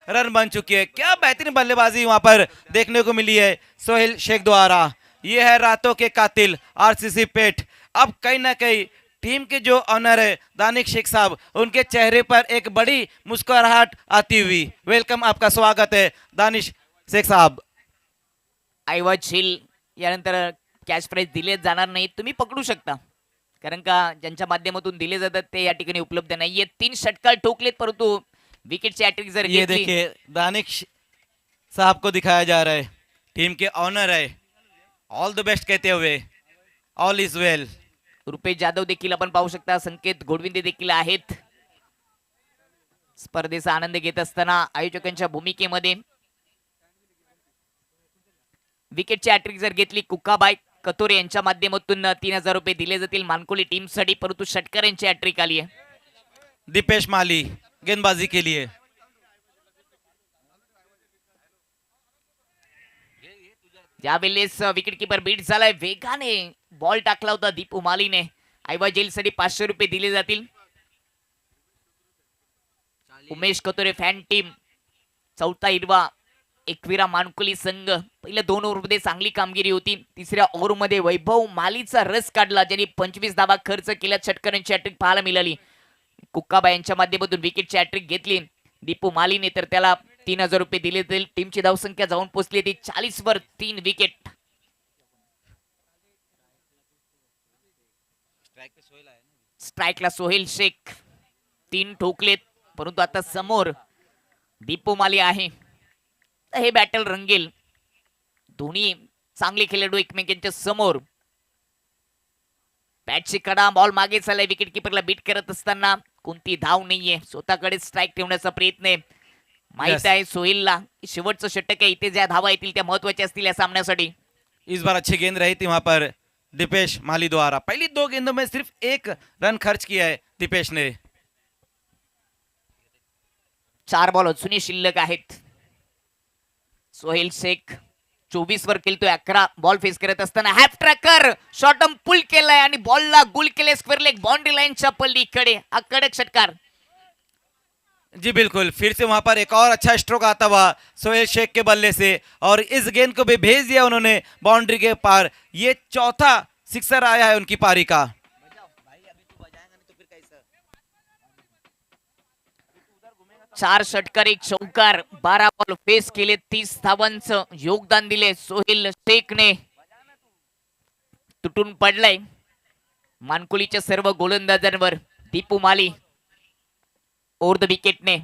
Run बन चुकी है। क्या बेहतरीन बल्लेबाजी वहां पर देखने को मिली है सोहेल शेख द्वारा। ये है रातों के कातिल आरसीसी पेट। अब कहीं ना कहीं टीम के जो ऑनर है दानिश शेख साहब, उनके चेहरे पर एक बड़ी मुस्कुराहट आती हुई। वेलकम, आपका स्वागत है दानिश शेख साहब। ऐवजेल यानंतर कॅश प्राइज दिले जाणार नाही, तुम्ही पकडू शकता, कारण का ज्यांच्या माध्यमातून दिले जातात ते या ठिकाणी उपलब्ध नाहीये. 3 षटकार ठोकलेत, परंतु विकेटची हॅट्रिक जर ये घेतली. देखिए दानिश साहब को दिखाया जा रहा है, टीम के ऑनर है, ऑल द बेस्ट कहते हुए, ऑल इज वेल। रुपेश जाधव देखील आपण पाहू शकता, संकेत घोडविंदे देखील आहेत स्पर्धेचा आनंद घेत असताना आयोजकांच्या भूमिकेमध्ये. विकेटची हॅट्रिक जर घेतली, कुकाबाई कतोरे यांच्या माध्यमातून 3000 रुपये दिले जातील मानकोली टीमसाठी, परंतु षटकर यांची हॅट्रिक आली आहे. दीपेश माली गेंदबाजी के लिए। ज्यावेळेस विकेट किपर बीट झालाय, वेगाने बॉल टाकला होता दीपू मालीने. ऐवजेल साठी 500 रुपये दिले जातील. उमेश कतोरे फॅन टीम, चौथा हिरवा एकविरा मानकुली संघ. पहिल्या 2 ओव्हरमध्ये चांगली कामगिरी होती. तिसऱ्या ओव्हरमध्ये वैभव मालीचा रस काढला, ज्यांनी 25 धावा खर्च केल्या. षटकरांची हॅट्रिक पाहायला मिळाली. कुक्काबा यांच्या माध्यमातून विकेटची हॅट्रिक घेतली दीपू मालीने, तर त्याला 3000 रुपये दिले जाईल. टीमची धावसंख्या जाऊन पोहोचली ती 40 वर 3 विकेट. स्ट्राईकला सोहेल शेख 3 ठोकलेत, परंतु आता समोर दीपू माली आहे. हे बॅटल रंगेल. दोन्ही चांगले खेळाडू एकमेकांच्या समोर. बॅटची कडा, बॉल मागे चाललाय. विकेट किपरला बीट करत असताना कोणती धाव नाहीये, स्वतःकडे स्ट्राईक ठेवण्याचा प्रयत्न आहे. माहित आहे सोहेलला शेवटचं षटक आहे, इथे ज्या धावा येतील त्या महत्वाच्या असतील या सामन्यासाठी. इस बार अच्छी गेंद रही थी वहां पर दीपेश माली द्वारा। पहली 2 गेंदों में सिर्फ 1 रन खर्च किया है दीपेश ने। 4 बॉल अजूनही शिल्लक आहेत. सोहेल शेख 24 वर खेळतोय. 11 बॉल फेस करत असताना हॅफ ट्रॅकर शॉर्टम पुल केलाय आणि बॉलला गुल केले स्क्वेअर लेग बाउंड्री लाईनच्या पल्लीकडे. हा कडक षटकार. जी बिल्कुल, फिर से वहां पर एक और अच्छा स्ट्रोक आता हुआ सोहेल शेख के बल्ले से, और इस गेंद को भी भेज दिया उन्होंने बाउंड्री के पार। ये चौथा सिक्सर आया है उनकी पारी का। 4 षटकार 1 चौकार, 12 बॉल फेस केले, 30 धावांचं योगदान दिले सोहेल शेखने. तुटून पडलाय मानकुलीच्या सर्व गोलंदाजांवर दीपू माली ओव्हर द विकेटने.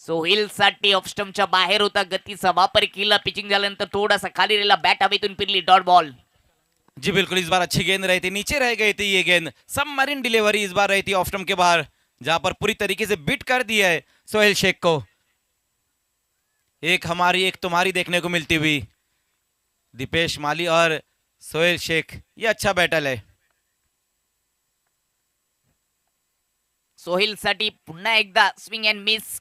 सोहेल साठी ऑफस्टमच्या बाहेर होता, गतीचा वापर केला. पिचिंग झाल्यानंतर थोडासा खाली राहिला, बॅट हवेतून फिरली, डॉट बॉल. जी बिल्कुल, इस बार अच्छी गेंद रही थी, नीचे रह गई थी ये गेंद। सबमरीन डिलीवरी इस बार रही थी ऑफ स्टंप के बाहर, जहां पर पूरी तरीके से बीट कर दिया है सोहेल शेख को। एक हमारी एक तुम्हारी देखने को मिलती हुई दीपेश माली और सोहेल शेख, ये अच्छा बैटल है। सोहेल साठी पुन्हा एकदा स्विंग अँड मिस.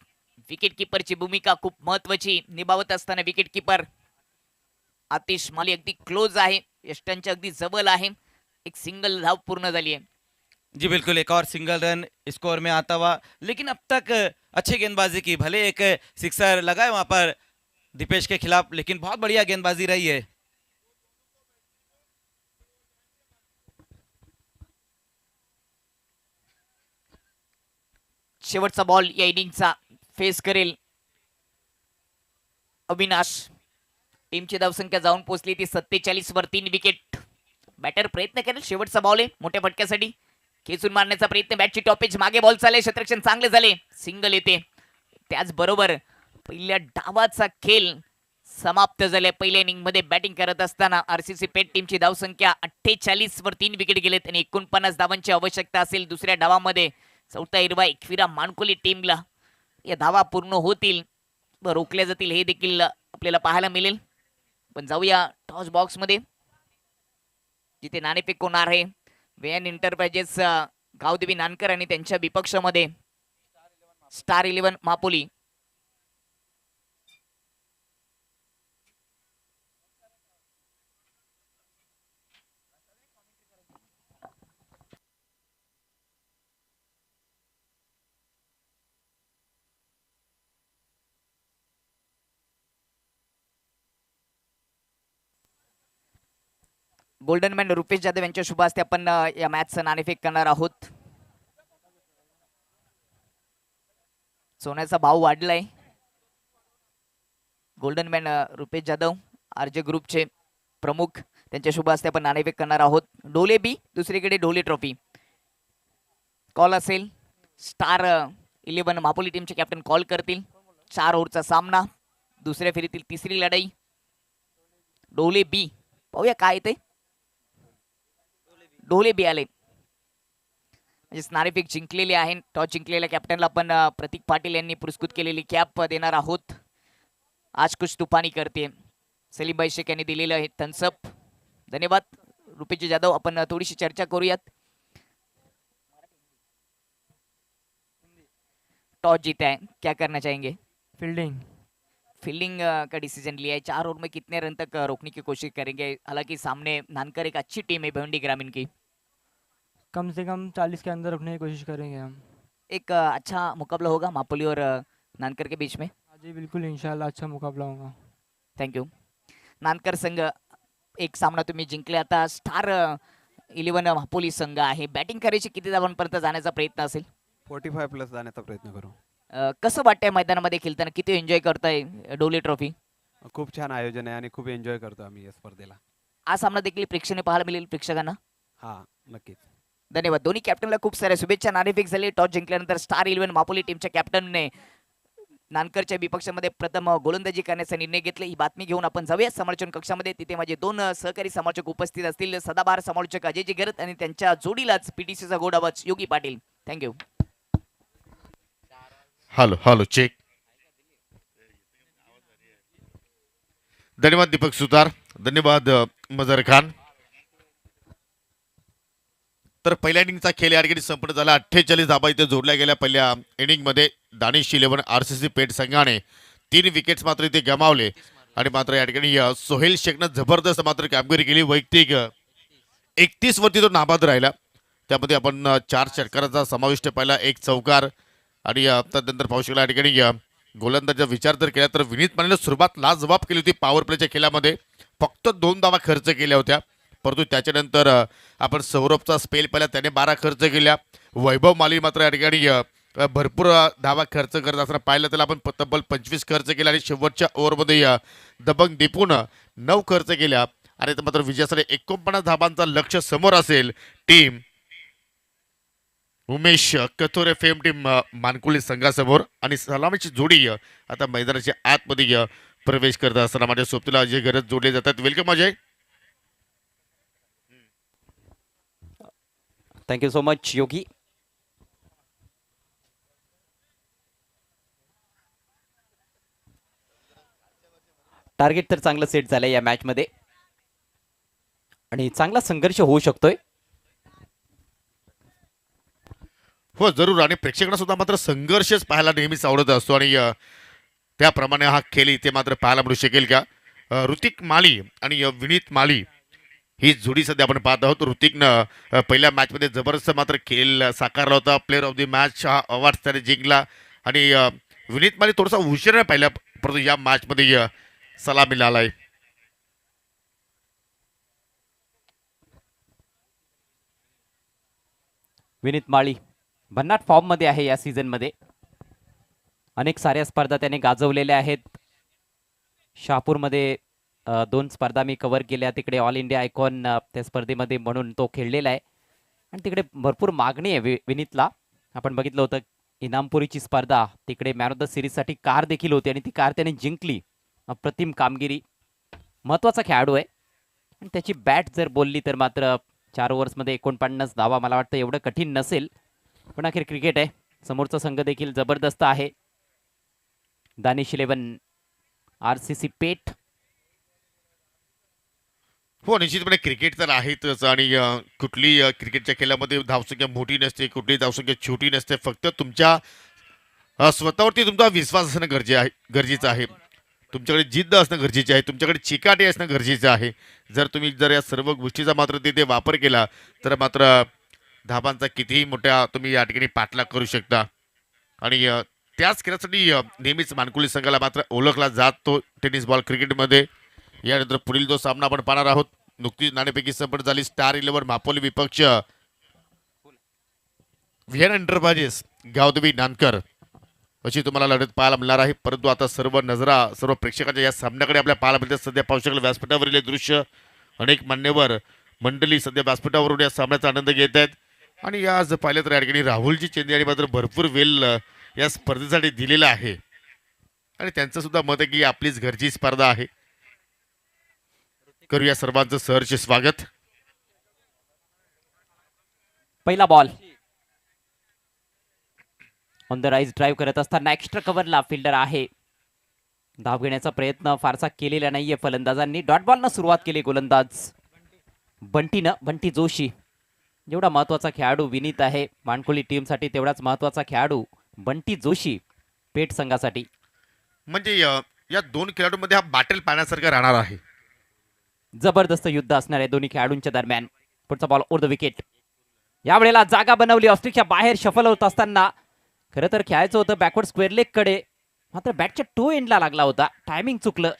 विकेट किपरची भूमिका खूप महत्वाची निभावत असताना विकेट किपर आतिश माली अगदी क्लोज आहे, यष्टांच्या अगदी जवळ आहे. एक सिंगल धाव पूर्ण झाली आहे. जी बिल्कुल, एक और सिंगल रन स्कोर में आता हुआ, लेकिन अब तक अच्छी गेंदबाजी की, भले एक सिक्सर लगा है वहां पर दीपेश के खिलाफ, लेकिन बहुत बढ़िया गेंदबाजी रही है। शेवटचा बॉल या इनिंगचा फेस करेल अविनाश. टीमची धावसंख्या जाऊन पोहोचली ती 47 वर. 3 विकेट. बॅटर प्रयत्न करेल. शेवटचा बॉल आहे मोठ्या फटक्यासाठी. खेचून मारण्याचा प्रयत्न. बॅटची टॉपेज मागे बॉल चालले. क्षेत्ररक्षण चांगले झाले. सिंगल येते. त्याचबरोबर पहिल्या डावाचा खेळ समाप्त झाले. पहिल्या इनिंग मध्ये बॅटिंग करत असताना आरसीसी पेट टीमची धावसंख्या 48 वर 3 विकेट गेलेत आणि 49 धावांची आवश्यकता असेल. दुसऱ्या डावामध्ये चौथा हिरवा एकविरा मानकोली टीमला या धावा पूर्ण होतील व रोखल्या जातील हे देखील आपल्याला पाहायला मिळेल. पण जाऊया टॉस बॉक्स मध्ये जिथे नाणेफेक होणार आहे. वेन एंटरप्राइजेस गावदेवी नानकर आणि त्यांच्या विपक्षामध्ये star 11 Mapoli. Golden man Rupesh Jadhav यांच्या शुभ हस्ते आपण या मॅचचं नाणेफेक करणार आहोत. सोन्याचा भाव वाढलाय. Golden man Rupesh Jadhav RJ ग्रुपचे प्रमुख त्यांच्या शुभ हस्ते आपण नाणेफेक करणार आहोत. डोले बी, दुसरीकडे डोले ट्रॉफी. कॉल असेल स्टार 11 मापोली टीमचे कॅप्टन कॉल करतील. 4 ओव्हरचा सामना, दुसऱ्या फेरीतील तिसरी लढाई. डोले बी पाहूया काय ते. डोले बी आले म्हणजे नाणेफेक जिंकलेले आहे. टॉस जिंकलेल्या कॅप्टनला आपण प्रतीक पाटील यांनी पुरस्कृत केलेली कॅप देणार आहोत. आज कुछ तुफानी करते सलीमभाई शेख यांनी दिलेलं आहे थम्सअप. धन्यवाद रुपेश जाधव. आपण थोडीशी चर्चा करूयात. टॉस जीता है, क्या करना चाहेंगे? फील्डिंग फील्डिंग का डिसीजन लिया है. 4 ओवर में कितने रन तक रोकने की कोशिश करेंगे? हालांकि सामने नानकर एक अच्छी टीम है भिवंडी ग्रामीण की. कम से कम 40 के अंदर रखने की कोशिश करेंगे हम. एक अच्छा मुकाबला होगा मापोली और नानकर के बीच में. हाँ जी बिल्कुल, इंशाल्लाह अच्छा मुकाबला होगा. थँक्यू. नानकर संघ एक सामना तुम्ही जिंकले. आता स्टार 11 मापोली संघ आहे. बॅटिंग करायची किती धावांपर्यंत जाण्याचा प्रयत्न असेल? 45 प्लस जाण्याचा प्रयत्न करू. कसं वाटतंय मैदानामध्ये खेळताना? किती एन्जॉय करताय डोले ट्रॉफी? खूप छान आयोजन आहे आणि खूप एन्जॉय करतो आम्ही या स्पर्धेला. हा सामना देखील प्रेक्षणीय पाहायला मिळेल प्रेक्षकांना. हा नक्कीच. धन्यवाद. दोन्ही कॅप्टनला खूप साऱ्या शुभेच्छा. नाणेफेक झाली. टॉस जिंकल्यानंतर स्टार 11 मापोली टीमच्या कॅप्टनने नानकरच्या विपक्षामध्ये प्रथम गोलंदाजी करण्याचा निर्णय घेतला. ही बातमी घेऊन आपण जाऊया समालोचन कक्षामध्ये. तिथे माझे 2 सहकारी समालोचक उपस्थित असतील. सदाबहार समालोचक अजयजी गरत आणि त्यांच्या जोडीलाच पीटीसीचा गोड आवाज Yogi Patil. Thank you. Hello hello check. धन्यवाद दीपक सुतार. धन्यवाद मजर खान. तर पहिल्या इनिंगचा खेळ या ठिकाणी संपन्न झाला. 48 धाबा इथे जोडल्या गेल्या पहिल्या इनिंगमध्ये. दानिश 11 आरसीसी पेट संघाने 3 विकेट्स मात्र इथे गमावले आणि मात्र या ठिकाणी सोहेल शेखनं जबरदस्त मात्र कामगिरी केली. वैयक्तिक 31 वरती तो नाबाद राहिला. त्यामध्ये आपण 4 षटकाराचा समाविष्ट पाहिला, 1 चौकार आणि त्यानंतर पाहू शकला या ठिकाणी गोलंदाजीचा विचार जर केला तर विनीत मानेने सुरुवात लाजवाब केली होती. पॉवर प्लेच्या खेळामध्ये फक्त 2 धावा खर्च केल्या होत्या. परंतु त्याच्यानंतर आपण सौरभचा स्पेल पाहिला, त्याने 12 खर्च केल्या. वैभव माली मात्र या ठिकाणी भरपूर धावा खर्च करत असताना पाहिलं त्याला आपण तब्बल 25 खर्च केला आणि शेवटच्या ओव्हरमध्ये दबंग दीपून 9 खर्च केल्या आणि मात्र विजयासाठी 49 धावांचा लक्ष्य समोर असेल team Umesh Kathore fame team Mankuli संघासमोर. आणि सलामीची जोडी आता मैदानाच्या आतमध्ये प्रवेश करत असताना माझ्या सोबतीला अजय गरज जोडले जातात. Welcome Ajay. Thank you so much Yogi. Target तर चांगलं सेट झालंय या मॅचमध्ये आणि चांगला संघर्ष होऊ शकतोय. हो जरूर. आणि प्रेक्षकांना सुद्धा मात्र संघर्षच पाहायला नेहमीच आवडत असतो आणि त्याप्रमाणे हा खेळ इथे मात्र पाहायला मिळू शकेल का? ऋतिक माली आणि विनीत माली ही जोडी सध्या आपण पाहत आहोत. ऋतिकनं पहिल्या मॅचमध्ये जबरदस्त मात्र खेळ साकारला होता. प्लेअर ऑफ द मॅच हा अवॉर्ड त्याने जिंकला आणि विनीत माली थोडासा उशिरा पाहिला परंतु या मॅचमध्ये सलामी मिळाला आहे. विनीत माळी भन्नाट फॉर्म मध्ये आहे या सीझन मध्ये. अनेक साऱ्या स्पर्धा त्याने गाजवलेल्या आहेत. शहापूरमध्ये 2 स्पर्धा मी कव्हर केल्या. तिकडे ऑल इंडिया आयकॉन त्या स्पर्धेमध्ये म्हणून तो खेळलेला आहे आणि तिकडे भरपूर मागणी आहे विनीतला. आपण बघितलं होतं इनामपुरीची स्पर्धा, तिकडे मॅन ऑफ द सिरीजसाठी कार देखील होती आणि ती कार त्याने जिंकली. अप्रतिम कामगिरी, महत्त्वाचा खेळाडू आहे आणि त्याची बॅट जर बोलली तर मात्र 4 ओव्हर्समध्ये 49 धावा मला वाटतं एवढं कठीण नसेल. पण अखेर क्रिकेट आहे. समोरचा संघ देखील जबरदस्त आहे. दानिश 11 RCC पेठ. हो निश्चितपणे क्रिकेट तर आहेतच आणि कुठली क्रिकेटच्या खेळामध्ये धावसंख्या मोठी नसते, कुठली धावसंख्या छोटी नसते. फक्त तुमच्या स्वतःवरती तुमचा विश्वास असणं गरजेचं आहे. तुमच्याकडे जिद्द असणं गरजेचे आहे. तुमच्याकडे चिकाटी असणं गरजेचं आहे. जर तुम्ही या सर्व गोष्टीचा मात्र तिथे वापर केला तर मात्र धाबांचा कितीही मोठ्या तुम्ही या ठिकाणी पाठलाग करू शकता आणि त्याच खेळासाठी नेहमीच मानकुली संघाला मात्र ओळखला जातो टेनिस बॉल क्रिकेटमध्ये. यानंतर पुढील जो सामना आपण पाहणार आहोत, नुकतीच नाणेफेकी संपन्न झाली. स्टार 11 मापोली विपक्ष व्हिएन एंटरप्राइजेस गावदेवी नानकर अशी तुम्हाला लढत पाहायला मिळणार आहे. परंतु आता सर्व नजरा सर्व प्रेक्षकांच्या या सामन्याकडे आपल्या पाहायला मिळतात. सध्या पाहू शकाल व्यासपीठावरील दृश्य, अनेक मान्यवर मंडळी सध्या व्यासपीठावरून या सामन्याचा आनंद घेत आहेत आणि आज पाहिलं तर या ठिकाणी राहुलजी चेंदी आणि मात्र भरपूर वेळ या स्पर्धेसाठी दिलेला आहे आणि त्यांचं सुद्धा मत आहे की आपलीच घरची स्पर्धा आहे. करूया सर्वांचं सहर्ष स्वागत. पहिला ball on the rise drive करत असताना एक्स्ट्रा कव्हरला फिल्डर आहे. धाव घेण्याचा प्रयत्न फारसा केलेला नाहीये फलंदाजांनी. डॉट बॉलनं सुरुवात केली गोलंदाज बंटी जोशी. जेवढा महत्वाचा खेळाडू विनीत आहे मानकुली टीमसाठी, तेवढाच महत्वाचा खेळाडू बंटी जोशी पेठ संघासाठी. म्हणजे या दोन खेळाडूंमध्ये हा बॅटल पाहण्यासारखा राहणार आहे. जबरदस्त युद्ध असणार आहे दोन्ही खेळाडूंच्या दरम्यान. पुढचा बॉल ओव्हर द विकेट. यावेळेला जागा बनवली ऑस्ट्रेलियाच्या बाहेर शफल होत असताना. खरं तर खेळायचं होतं बॅकवर्ड स्क्वेअर लेग कडे, मात्र बॅटच्या टो एंडला लागला होता. टायमिंग चुकलं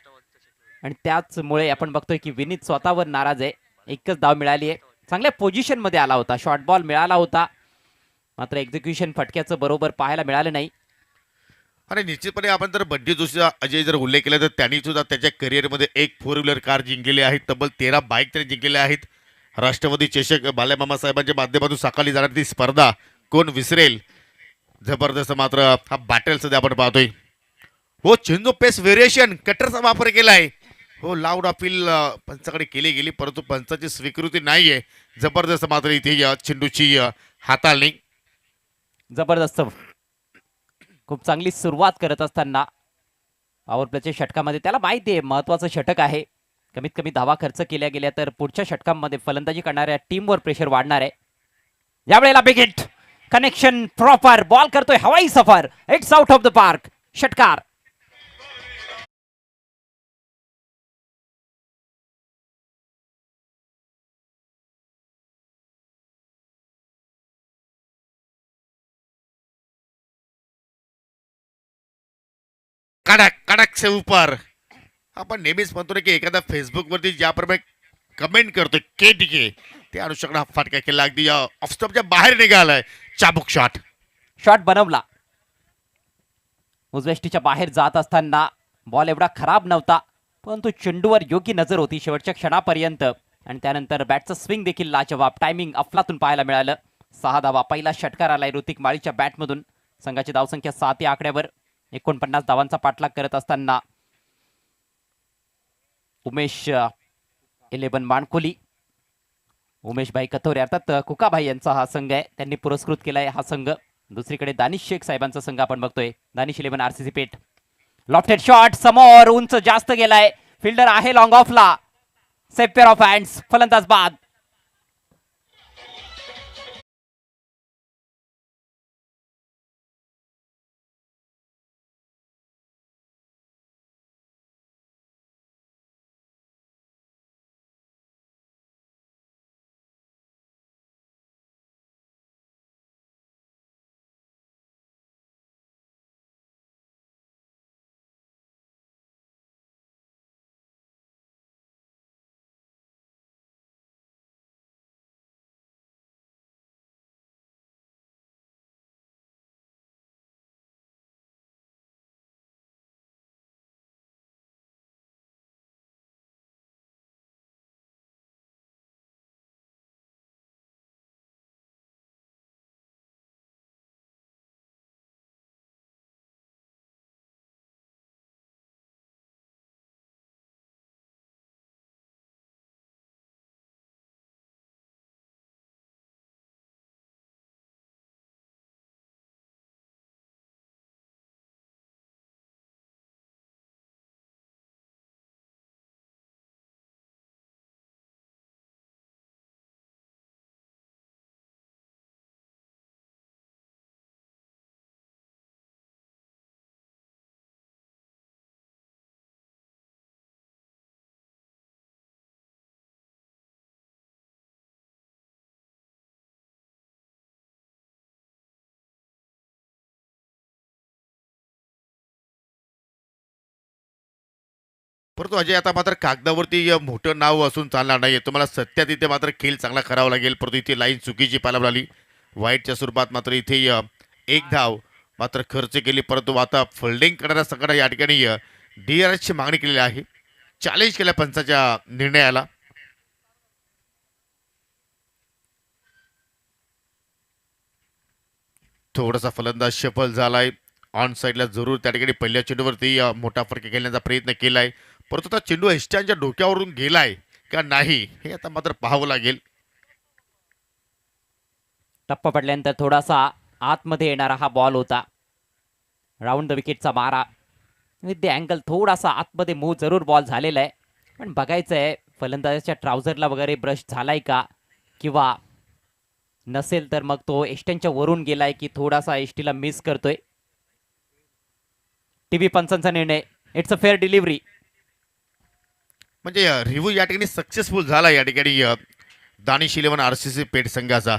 आणि त्याचमुळे आपण बघतोय की विनीत स्वतःवर नाराज आहे. एकच धाव मिळाली आहे. चांगल्या पोझिशन मध्ये आला होता, शॉर्ट बॉल मिळाला होता, मात्र एक्झिक्युशन फटक्याचं बरोबर पाहायला मिळालं नाही. आणि निश्चितपणे आपण जर बंटी जोशीचा अजय जर उल्लेख केला तर त्यांनी सुद्धा त्याच्या करिअरमध्ये एक 4 व्हीलर कार जिंकलेली आहे. तब्बल 13 बाईक त्यांनी जिंकलेल्या आहेत. राष्ट्रवादी चषक बालेमामा साहेबांच्या माध्यमातून साकारली जाणारी ती स्पर्धा कोण विसरेल. जबरदस्त मात्र हा बॅटल सध्या आपण पाहतोय. हो चेंज ऑफ पेस व्हेरिएशन कटरचा वापर केलाय. हो लाऊड अपील पंचाकडे केली गेली परंतु पंचाची स्वीकृती नाहीये. जबरदस्त मात्र इथे या चेंडूची हाताळणी. जबरदस्त, खूप चांगली सुरुवात करत असताना पॉवर प्लेच्या षटकामध्ये त्याला माहिती आहे महत्वाचं षटक आहे. कमीत कमी धावा खर्च केल्या गेल्या तर पुढच्या षटकांमध्ये फलंदाजी करणाऱ्या टीमवर प्रेशर वाढणार आहे. यावेळेला big hit, connection proper, ball करतोय हवाई सफर, it's out of the park, षटकार. कडक कडक से ऊपर. आपण नेहमीच म्हणतो ना की एखादा फेसबुक वरती ज्याप्रमाणे कमेंट करतोय के ते अनुषंगाने हा फटका केला. अगदी ऑफ स्टॉपच्या बाहेर निघालाय. चाबुक शॉट. शॉट बनवला. उजवेष्टीच्या बाहेर जात असताना बॉल एवढा खराब नव्हता परंतु चेंडूवर योग्य नजर होती शेवटच्या क्षणापर्यंत आणि त्यानंतर बॅटचं स्विंग देखील लाजवाब, टायमिंग अफलातून पाहायला मिळालं. 6 धावा पहिला षटकार आलाय ऋतिक माळीच्या बॅटमधून. संघाची धावसंख्या 7 या आकड्यावर. 49 धावांचा पाठलाग करत असताना उमेश 11 मानकोली, उमेश भाई कथोरे अर्थात कुकाभाई यांचा हा संघ आहे. त्यांनी पुरस्कृत केलाय हा संघ. दुसरीकडे दानिश शेख साहेबांचा संघ आपण बघतोय. Danish 11 RCC Peth. Lofted shot समोर, उंच जास्त गेलाय. फिल्डर आहे लॉंग ऑफला. सेफ पेअर ऑफ हँड्स, फलंदाज बाद. परंतु अजय आता मात्र कागदावरती मोठं नाव असून चालणार नाही. तुम्हाला सत्यात इथे मात्र खेळ चांगला करावा लागेल. परंतु इथे लाईन चुकीची पाहायला मिळाली. वाईटच्या स्वरूपात मात्र इथे एक धाव मात्र खर्च केली. परंतु आता फिल्डिंग करणाऱ्या संघाने या ठिकाणी DRSची मागणी केलेली आहे. चॅलेंज केल्या पंचाच्या निर्णयाला. थोडासा फलंदाज सफल झालाय. ऑन साईडला जरूर त्या ठिकाणी पहिल्या चेंडूवरती मोठा फरक खेळण्याचा प्रयत्न केलाय. परंतु आता चेंडू एस्टॅनच्या डोक्यावरून गेलाय का नाही हे आता मात्र पाहावं लागेल. टप्पा पडल्यानंतर थोडासा आतमध्ये येणारा हा बॉल होता. राऊंड द विकेटचा मारा विथ द अँगल थोडासा आतमध्ये मूव जरूर बॉल झालेला आहे. पण बघायचं आहे फलंदाजाच्या ट्राउझरला वगैरे ब्रश झालाय का, किंवा नसेल तर मग तो एस्टनच्या वरून गेलाय की थोडासा एसटीला मिस करतोय. टीव्ही पंचांचा निर्णय, इट्स अ फेअर डिलिव्हरी. म्हणजे रिव्ह्यू या ठिकाणी सक्सेसफुल झाला या ठिकाणी दानिश 11 RCC पेठ संघाचा.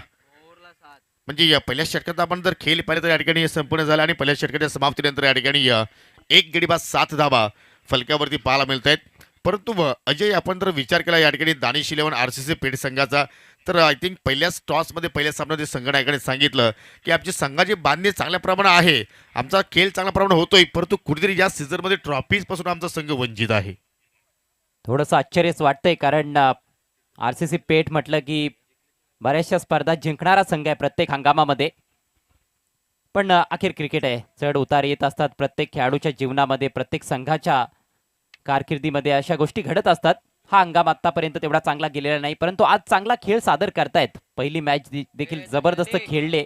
म्हणजे या पहिल्या षटकात आपण जर खेळ पाहिले तर या ठिकाणी हे संपूर्ण झालं आणि पहिल्या षटकाच्या समाप्तीनंतर या ठिकाणी एक गडी बाद 7 धावा फलकावरती पाहायला मिळत आहेत. परंतु अजय आपण जर विचार केला या ठिकाणी दानिश 11 RCC पेठ संघाचा, तर आय थिंक पहिल्याच टॉसमध्ये पहिल्या सामन्यामध्ये संघनायकाने सांगितलं की आमची संघाची बांधणी चांगल्या प्रमाणात आहे, आमचा खेळ चांगल्या प्रमाणात होतोय, परंतु कुठेतरी या सीझनमध्ये ट्रॉफीजपासून आमचा संघ वंचित आहे. थोडंसं आश्चर्यच वाटतंय, कारण RCC पेठ म्हटलं की बऱ्याचशा स्पर्धा जिंकणारा संघ आहे प्रत्येक हंगामामध्ये. पण अखेर क्रिकेट आहे, चढ उतार येत असतात प्रत्येक खेळाडूच्या जीवनामध्ये, प्रत्येक संघाच्या कारकिर्दीमध्ये अशा गोष्टी घडत असतात. हा हंगाम आतापर्यंत तेवढा चांगला गेलेला नाही, परंतु आज चांगला खेळ सादर करतायत. पहिली मॅच देखील जबरदस्त खेळले,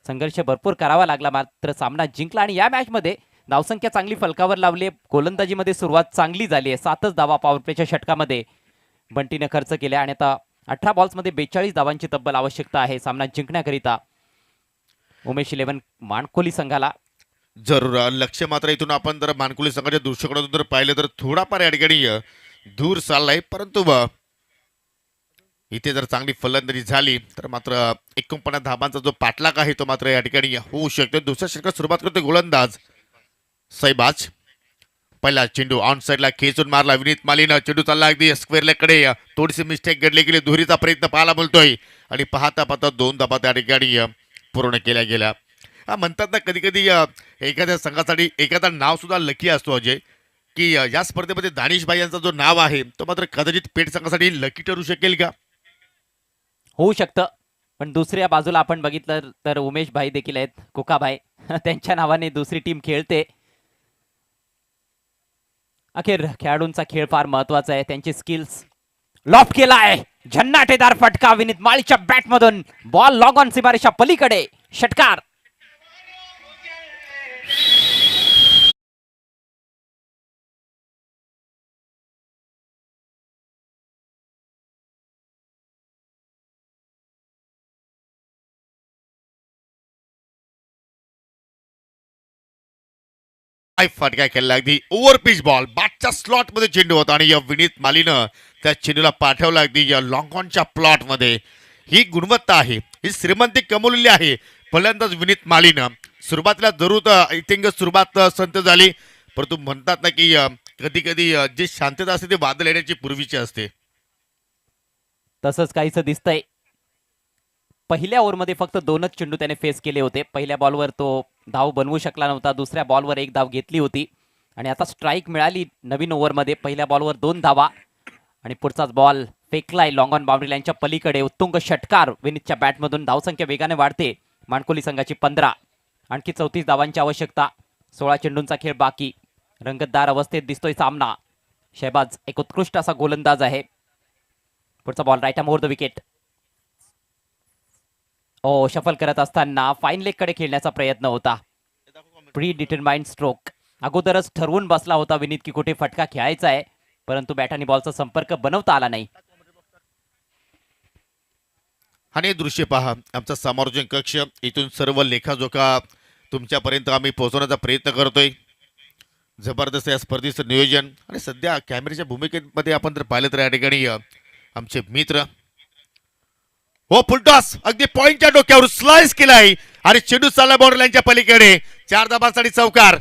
संघर्ष भरपूर करावा लागला, मात्र सामना जिंकला. आणि या मॅचमध्ये धावसंख्या चांगली फलकावर लावली, गोलंदाजीमध्ये सुरुवात चांगली झाली आहे. 7च धावा पॉवर प्लेच्या षटकामध्ये बंटीने खर्च केल्या आणि आता 18 बॉल्समध्ये 42 धावांची तब्बल आवश्यकता आहे सामना जिंकण्याकरिता उमेश 11 मानकोली संघाला. जरूर लक्ष मात्र इथून आपण जर मानकुली संघाच्या दृष्टिकोनातून जर पाहिलं तर थोडाफार या ठिकाणी दूर चाललाय. परंतु इथे जर चांगली फलंदाजी झाली तर मात्र 49 धाबांचा जो पाठलाग आहे तो मात्र या ठिकाणी होऊ शकतो. दुसऱ्या षटकात सुरुवात करतो गोलंदाज सैबाज. पहिला चेंडू ऑन साईडला खेचून मारला विनीत मालीनं. चेंडू चालला अगदी स्क्वेअरला कडे, थोडीशी मिस्टेक घडली गेली, दुहेरीचा प्रयत्न पाहायला मिळतोय आणि पाहता पाहता 2 धाबा त्या ठिकाणी पूर्ण केल्या गेल्या. म्हणतात ना कधी कधी एखाद्या संघासाठी एखादा नाव सुद्धा लकी असतो अजय, की या स्पर्धेमध्ये दानिशभाई यांचा जो नाव आहे तो मात्र कदाचित पेठ संघासाठी लकी ठरू शकेल का? होऊ शकतं, पण दुसऱ्या बाजूला आपण बघितलं तर उमेश भाई देखील आहेत, कुकाभाई त्यांच्या नावाने दुसरी टीम खेळते. अखेर खेळाडूंचा खेळ फार महत्वाचा आहे, त्यांचे स्किल्स. लॉफ्ट केला आहे, झन्नाटेदार फटका विनीत माळीच्या बॅटमधून, बॉल लॉग ऑन सीमारेषा पलीकडे, षटकार. फटका खेळला अगदी ओव्हर पिच बॉल, बॅटच्या स्लॉट मध्ये चेंडू होता आणि या विनीत मालीनं त्या चेंडूला पाठवला अगदी या लॉंग ऑनच्या प्लॉट मध्ये. ही गुणवत्ता आहे, ही श्रीमंती कमवलेली आहे फलंदाज विनीत मालीनं. सुरुवातीला जरूर आय थिंक सुरुवात संत झाली, परंतु म्हणतात ना की कधी कधी जी शांतता असते ती वादळ येण्याची पूर्वीची असते. तसंच काहीच दिसतंय. पहिल्या ओव्हरमध्ये फक्त 2च चेंडू त्याने फेस केले होते. पहिल्या बॉलवर तो धाव बनवू शकला नव्हता, दुसऱ्या बॉलवर 1 धाव घेतली होती आणि आता स्ट्राईक मिळाली नवीन ओव्हरमध्ये. पहिल्या बॉलवर 2 धावा आणि पुढचाच बॉल फेकलाय लॉंग ऑन बाउंड्री लाईनच्या पलीकडे. उत्तुंग षटकार विनीतच्या बॅटमधून. धावसंख्या वेगाने वाढते, मानकोली संघाची 15, आणखी 34 धावांची आवश्यकता. 16 चेंडूंचा खेळ बाकी. रंगतदार अवस्थेत दिसतोय सामना. शहबाज एक उत्कृष्ट असा गोलंदाज आहे. पुढचा ball right arm over the wicket. Shuffle करत असताना फाईन लेग कडे खेळण्याचा प्रयत्न होता. Predetermined stroke. अगोदरच ठरवून बसला होता विनीत की कुठे फटका खेळायचा आहे, परंतु बॅट आणि बॉलचा संपर्क बनवता आला नाही. आणि दृश्य पहा, आमचा समालोचन कक्ष इथून सर्व लेखाजोखा तुमच्यापर्यंत आम्ही पोहोचवण्याचा प्रयत्न करतोय. जबरदस्त या स्पर्धेचं नियोजन आणि सध्या कॅमेऱ्याच्या भूमिकेमध्ये आपण जर पाहिलं तर या ठिकाणी आमचे मित्र फुलटॉस अगदी पॉइंटच्या डोक्यावर स्लाइस केलाय आणि चेंडू चालला बाउंड्री लाईनच्या पलीकडे. 4 धाबांसाठी चौकार.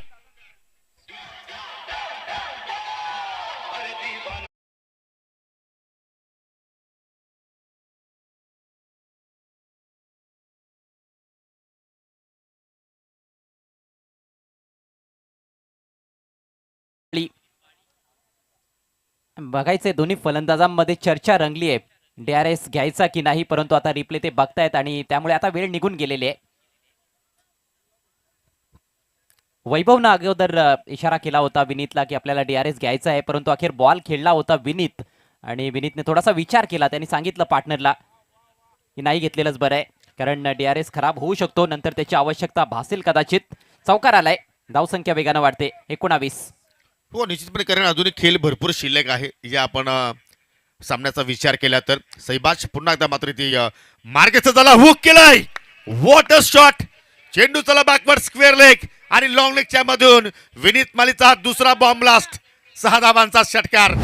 बघायचंय दोन्ही फलंदाजांमध्ये चर्चा रंगली आहे DRS घ्यायचा की नाही, परंतु आता रिप्ले ते बघतायत आणि त्यामुळे आता वेळ निघून गेलेली आहे. वैभवनं अगोदर इशारा केला होता विनीतला की आपल्याला DRS घ्यायचा आहे, परंतु अखेर बॉल खेळला होता विनीत आणि विनीतने थोडासा विचार केला. त्यांनी सांगितलं पार्टनरला की नाही घेतलेलंच बरं आहे, कारण DRS खराब होऊ शकतो, नंतर त्याची आवश्यकता भासेल कदाचित. चौकार आलाय, धावसंख्या वेगानं वाढते 19. हो निश्चितपणे, कारण अजूनही खेळ भरपूर शिल्लक आहे. या आपण सामन्याचा विचार केला तर सैबाज पुन्हा एकदा मात्र ती मार्गेचा झाला, हुक केलाय, वॉट अ शॉट. चेंडू चला बॅकवर्ड स्क्वेअर लेग आणि लॉंग लेगच्या मधून विनीत मालीचा हा दुसरा बॉम्ब ब्लास्ट, 6 धावांचा षटकार.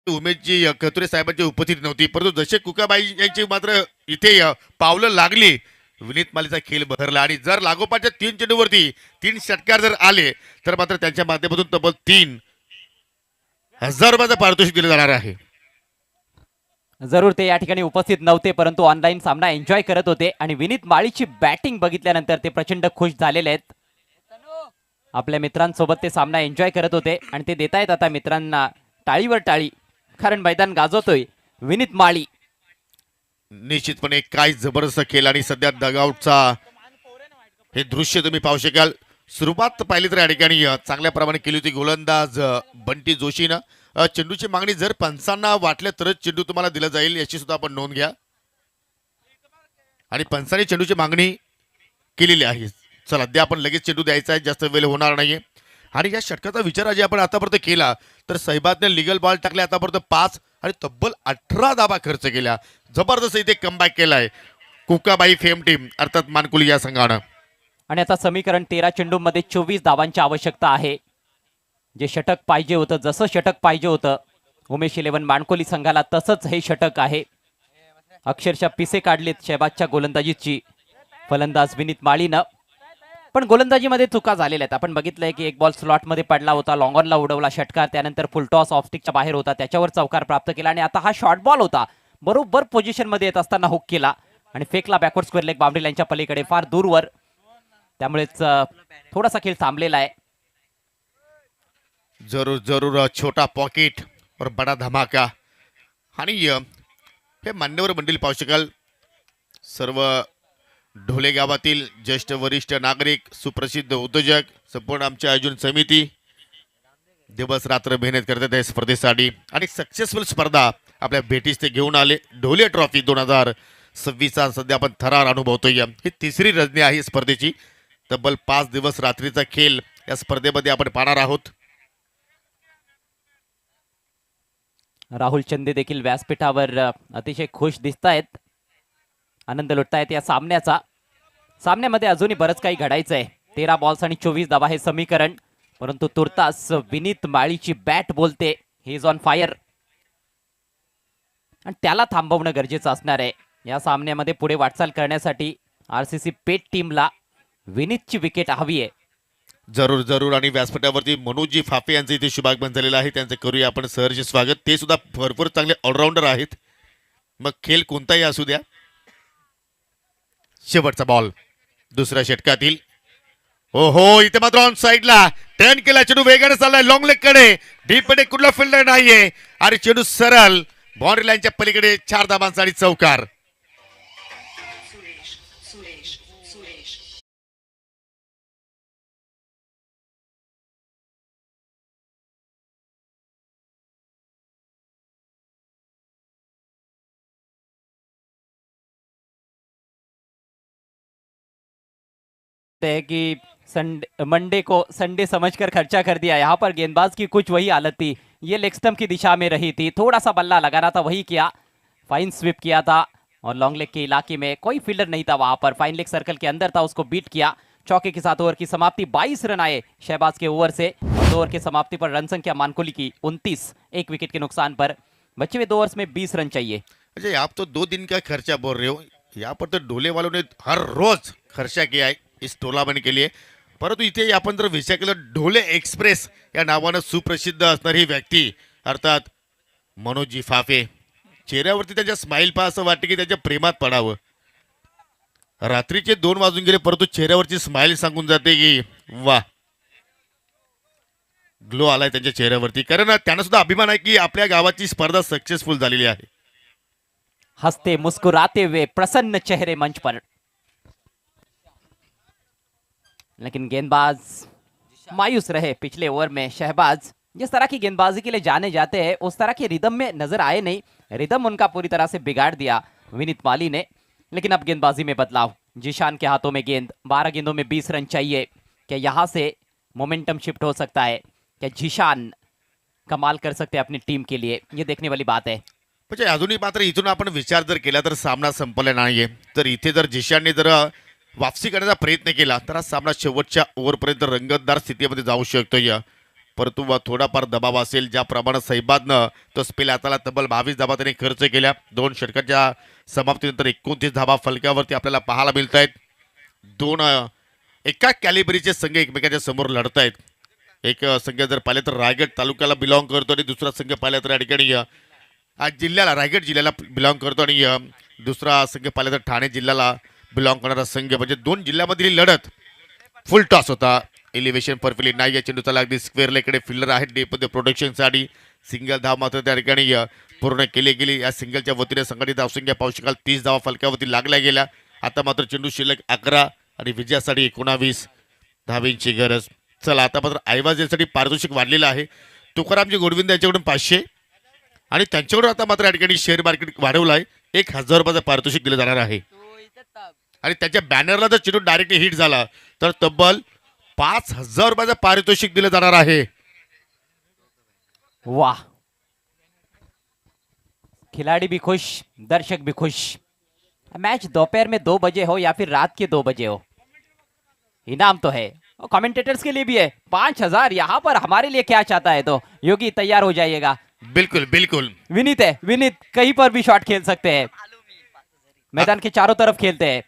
उमेशजी कतुरे साहेबांची उपस्थिती नव्हती, परंतु जसे कुकाबाई यांची मात्र इथे पावलं लागली, विनीत मालीचा खेळ बहरला आणि जर लागोपाठच्या 3 चेंडूवरती 3 षटकार जर आले तर मात्र त्यांच्या माध्यमातून तब्बल 3,000 रुपयाचं पारितोषिक दिलं जाणार आहे. जरूर ते या ठिकाणी उपस्थित नव्हते, परंतु ऑनलाईन सामना एन्जॉय करत होते आणि विनीत माळीची बॅटिंग बघितल्यानंतर ते प्रचंड खुश झालेले आहेत. आपल्या मित्रांसोबत ते सामना एन्जॉय करत होते आणि ते देतायत आता मित्रांना टाळीवर टाळी, कारण मैदान गाजवतोय विनीत माळी. निश्चितपणे काय जबरदस्त खेळ आणि सध्या डगआउटचा हे दृश्य तुम्ही पाहू शकाल. सुरुवात पाहिली तर या ठिकाणी चांगल्या प्रमाणे केली होती गोलंदाज बंटी जोशीनं. चेंडूची मागणी जर पंचांना वाटल्या तरच चेंडू तुम्हाला दिला जाईल याची सुद्धा आपण नोंद घ्या, आणि पंचांनी चेंडूची मागणी केलेली आहे. चला द्या, आपण लगेच चेंडू द्यायचा आहे, जास्त वेळ होणार नाहीये. आणि या षटकाचा विचार जे आपण आतापर्यंत केला तर सैबादने लिगल बॉल टाकले आतापर्यंत 5 आणि तब्बल 18 धावा खर्च केल्या. जबरदस्त इथे कमबॅक केलाय कुकाबाई फेम टीम अर्थात मानकुली या संघानं. आणि आता समीकरण 13 चेंडूमध्ये 24 धावांची आवश्यकता आहे. जे षटक पाहिजे होतं, जसं षटक पाहिजे होतं उमेश 11 मानकोली संघाला, तसंच हे षटक आहे. अक्षरशः पिसे काढलेत शहबाजच्या गोलंदाजीची फलंदाज विनीत माळीनं, पण गोलंदाजीमध्ये चुका झालेल्या आहेत. आपण बघितलंय की एक बॉल स्लॉटमध्ये पडला होता, लॉंग ऑनला उडवला षटकार, त्यानंतर फुल टॉस ऑफस्टिकच्या बाहेर होता, त्याच्यावर चौकार प्राप्त केला आणि आता हा शॉर्ट बॉल होता, बरोबर पोझिशनमध्ये येत असताना हुक केला आणि फेकला बॅकवर्ड स्क्वेअर लेग बाउंड्री लाईनच्या पलीकडे फार दूरवर. त्यामुळेच थोडासा खेळ थांबलेला आहे. जरूर जरूर छोटा पॉकेट और बडा धमाका. आणि हे मान्यवर मंडळी पाहू शकाल, सर्व ढोले गावातील ज्येष्ठ वरिष्ठ नागरिक, सुप्रसिद्ध उद्योजक, संपूर्ण आमची आयोजन समिती दिवस रात्र मेहनत करतात या स्पर्धेसाठी आणि सक्सेसफुल स्पर्धा आपल्या भेटीस ते घेऊन आले. ढोले ट्रॉफी 2026 सध्या आपण थरार अनुभवतोय. ही तिसरी रजनी आहे स्पर्धेची. तब्बल 5 दिवस रात्रीचा खेळ या स्पर्धेमध्ये आपण पाहणार आहोत. राहुल चंदे देखील व्यासपीठावर अतिशय खुश दिसतायत, आनंद लुटतायत या सामन्याचा. सामन्यामध्ये अजूनही बरंच काही घडायचं आहे. 13 बॉल्स आणि 24 धावा हे समीकरण, परंतु तुर्तास विनीत माळीची बॅट बोलते, ही इज ऑन फायर आणि त्याला थांबवणं गरजेचं असणार आहे. या सामन्यामध्ये पुढे वाटचाल करण्यासाठी RCC पेट टीमला विनीतची विकेट हवी आहे. जरूर जरूर. आणि व्यासपीठावरती मनोजी फाफे यांचं इथे शुभागमन झालेलं आहे, त्यांचं करूया आपण सहर्ष स्वागत. ते सुद्धा भरपूर चांगले ऑलराऊंडर आहेत, मग खेळ कोणताही असू द्या. शेवटचा बॉल दुसऱ्या षटकातील. हो हो, इथे मात्र ऑन साईडला टर्न केला, चेंडू वेगाने चाललाय लॉंग लेग कडे, डीप मध्ये कुठला फिल्डर नाहीये आणि चेंडू सरळ बाउंड्री लाईनच्या पलीकडे 4 धावांचा आणि चौकार. है कि मंडे को संडे समझकर खर्चा कर दिया. यहाँ पर गेंदबाज की कुछ वही हालत थी, ये लेग स्टंप की दिशा में रही थी, थोड़ा सा बल्ला लगा रहा था, वही किया, फाइन स्विप किया था और लॉन्ग लेग के इलाके में कोई फील्डर नहीं था वहां पर, फाइन लेग सर्कल के अंदर था, उसको बीट किया. चौके के साथ ओवर की समाप्ति. 22 रन आए शहबाज के ओवर से. 2 ओवर की समाप्ति पर रन संख्या मानकोली की 29, 1 विकेट के नुकसान पर. बचे हुए 2 ओवर्स में 20 रन चाहिए. अच्छा, आप तो 2 दिन का खर्चा बोल रहे हो, यहाँ पर तो ढोले वालों ने हर रोज खर्चा किया है इस टूर्नामेंट के लिए. परंतु इथे आपण जर विचार केला, ढोले एक्सप्रेस या नावानं सुप्रसिद्ध असणारी व्यक्ती अर्थात मनोजी फाफे, चेहऱ्यावरती त्याच्या स्माइल पहा, असं वाटतं की त्याच्या प्रेमात पडावं. रात्रीचे 2 वाजून गेले परंतु चेहऱ्यावरची स्माइल सांगून जाते की वा, ग्लो आलाय त्यांच्या चेहऱ्यावरती. कारण त्यांना सुद्धा अभिमान आहे की आपल्या गावाची स्पर्धा सक्सेसफुल झालेली आहे. हंसते मुस्कुराते हुए प्रसन्न चेहरे मंच पर, लेकिन गेंदबाज मायूस रहे पिछले ओवर में. शहबाज जिस तरह की गेंदबाजी के लिए जाने जाते हैं उस तरह के रिदम में नजर आए नहीं. रिदम उनका पूरी तरह से बिगाड़ दिया विनीत माली ने. लेकिन अब गेंदबाजी में बदलाव, जीशान के हाथों में गेंद. 12 गेंदों में 20 रन चाहिए. क्या यहां से मोमेंटम शिफ्ट हो सकता है? क्या जीशान कमाल कर सकते हैं अपनी टीम के लिए? ये देखने वाली बात है. म्हणजे अजूनही मात्र इथून आपण विचार जर केला तर सामना संपला नाहीये. तर इथे जर जिशानने जर वापसी करण्याचा प्रयत्न केला तर हा सामना शेवटच्या ओव्हरपर्यंत रंगतदार स्थितीमध्ये जाऊ शकतोय. परंतु थोडाफार दबाव असेल, ज्याप्रमाणे सैबादनं तो स्पेल हाताला तब्बल 22 धाबा त्याने खर्च केल्या. 2 षटकांच्या समाप्तीनंतर 29 धाबा फलकावरती आपल्याला पाहायला मिळत आहेत. 2 एका कॅलिबरीचे संघ एकमेकांच्या समोर लढत आहेत. एक संघ जर पाहिलं तर रायगड तालुक्याला बिलॉंग करतो आणि दुसरा संघ पाहिला तर या ठिकाणी जिल्ह्याला, रायगड जिल्ह्याला बिलॉंग करतो आणि दुसरा संघ पाहिला तर ठाणे जिल्ह्याला बिलॉंग करणारा संघ. म्हणजे 2 जिल्ह्यामधील लढत फुल टॉस होता. एलिव्हेशन परफेक्टली नाही, या चेंडूचा अगदी स्क्वेअरला इकडे फिल्डर आहेत डीपमध्ये प्रोटेक्शनसाठी. सिंगल धाव मात्र त्या ठिकाणी पूर्ण केली गेली. या सिंगलच्या वतीने संघटित धावसंख्या पाहू शकाल 30 धावा फलकावरती लागल्या गेल्या. आता मात्र चेंडू शिल्लक 11 आणि विजयासाठी 19 धावींची गरज. चला आता मात्र ऐवजासाठी पारितोषिक वाढलेलं आहे. तुकारामजी गोडविंद यांच्याकडून 500 आणि त्यांच्याकडून आता मात्र या ठिकाणी शेअर मार्केट वाढवलं आहे. 1000 रुपयाचं पारितोषिक दिलं जाणार आहे. आणि त्याच्या बॅनरला जर चेंडू डायरेक्ट हिट झाला तर तब्बल 5000 रुपयाचं पारितोषिक दिलं जाणार आहे. वाह, खिलाड़ी भी खुश, दर्शक भी खुश. मैच दोपहर में 2 बजे हो या फिर रात के 2 बजे हो, इनाम तो है और कमेंटेटर्स के लिए भी है. 5000 यहाँ पर हमारे लिए क्या चाहता है? तो योगी तैयार हो जाइएगा. बिल्कुल बिल्कुल. विनीत है, विनीत कहीं पर भी शॉट खेल सकते हैं. मैदान के चारों तरफ खेलते हैं.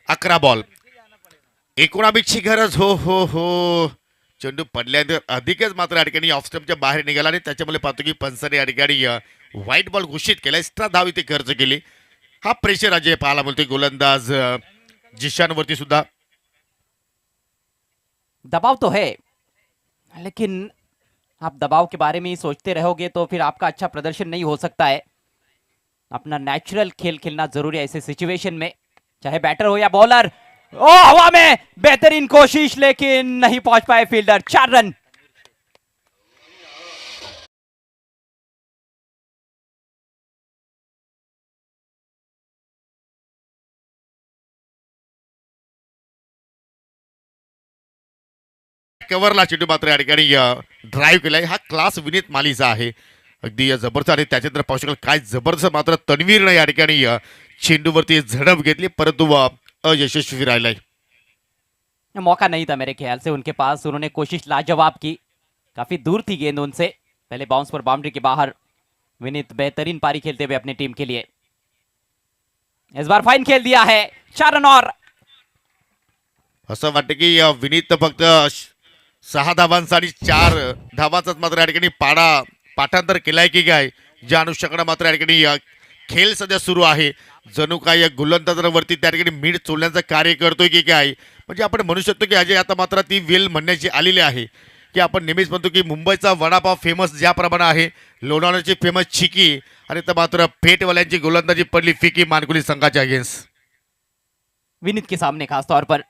11 बॉल, 19ची गरज. हो हो हो, चेंडू पडल्यानंतर अधिकच मात्र या ठिकाणी ऑफ स्टंपच्या बाहेर निघाला आणि त्याच्यामुळे पाहतो की पंचाने या ठिकाणी व्हाईट बॉल घोषित केला. एक्स्ट्रा धाव इथे खर्च केली. हा प्रेशर अजय पाहायला मिळतोय गोलंदाज जिशानवरती सुद्धा. दबाव तो है, लेकिन आप दबाव के बारे में ही सोचते रहोगे तो फिर आपका अच्छा प्रदर्शन नहीं हो सकता है. अपना नेचुरल खेल खेलना जरूरी है ऐसे सिचुएशन में, चाहे बैटर हो या बॉलर. ओ हवा में बेहतरीन कोशिश, लेकिन नहीं पहुंच पाए फील्डर. 4 रन. कव्हरला चेंडू मात्र या ठिकाणी ड्राईव्ह केलाय. हा क्लास विनीत मालीचा आहे. अगदी जबरदस्त. आणि त्याच्यानंतर पाहू शकाल काय जबरदस्त मात्र तन्वीरनं या ठिकाणी चेंडूवरती झडप घेतली परंतु अयशस्वी राहिलाय. मौका नहीं था मेरे ख्याल से उनके पास. उन्होंने कोशिश लाजवाब की, काफी दूर थी गेंद उनसे. पहले बाउंस पर बाउंड्री के बाहर. विनीत बेहतरीन पारी खेलते हुए अपनी टीम के लिए. इस बार फाइन खेल दिया है. 4 रन और. असं वाटतं की विनीत फक्त 6 धावांचा आणि 4 धावांचाच मात्र या ठिकाणी पाठांतर केलाय की काय, ज्या अनुषंगाने मात्र या ठिकाणी खेळ सध्या सुरू आहे. जणू काय या गोलंदाजांवरती त्या ठिकाणी मीठ चोलण्याचं कार्य करतोय की काय. म्हणजे आपण म्हणू शकतो की अजय आता मात्र ती वेल म्हणण्याची आलेली आहे की आपण नेहमीच म्हणतो की मुंबईचा वडापाव फेमस ज्याप्रमाणे आहे, लोणावळ्याची फेमस चिकी, आणि तर मात्र पेटवाल्यांची गोलंदाजी पडली फिकी मानकुली संघाच्या अगेन्स्ट. विनीत के सामने खास तौर पर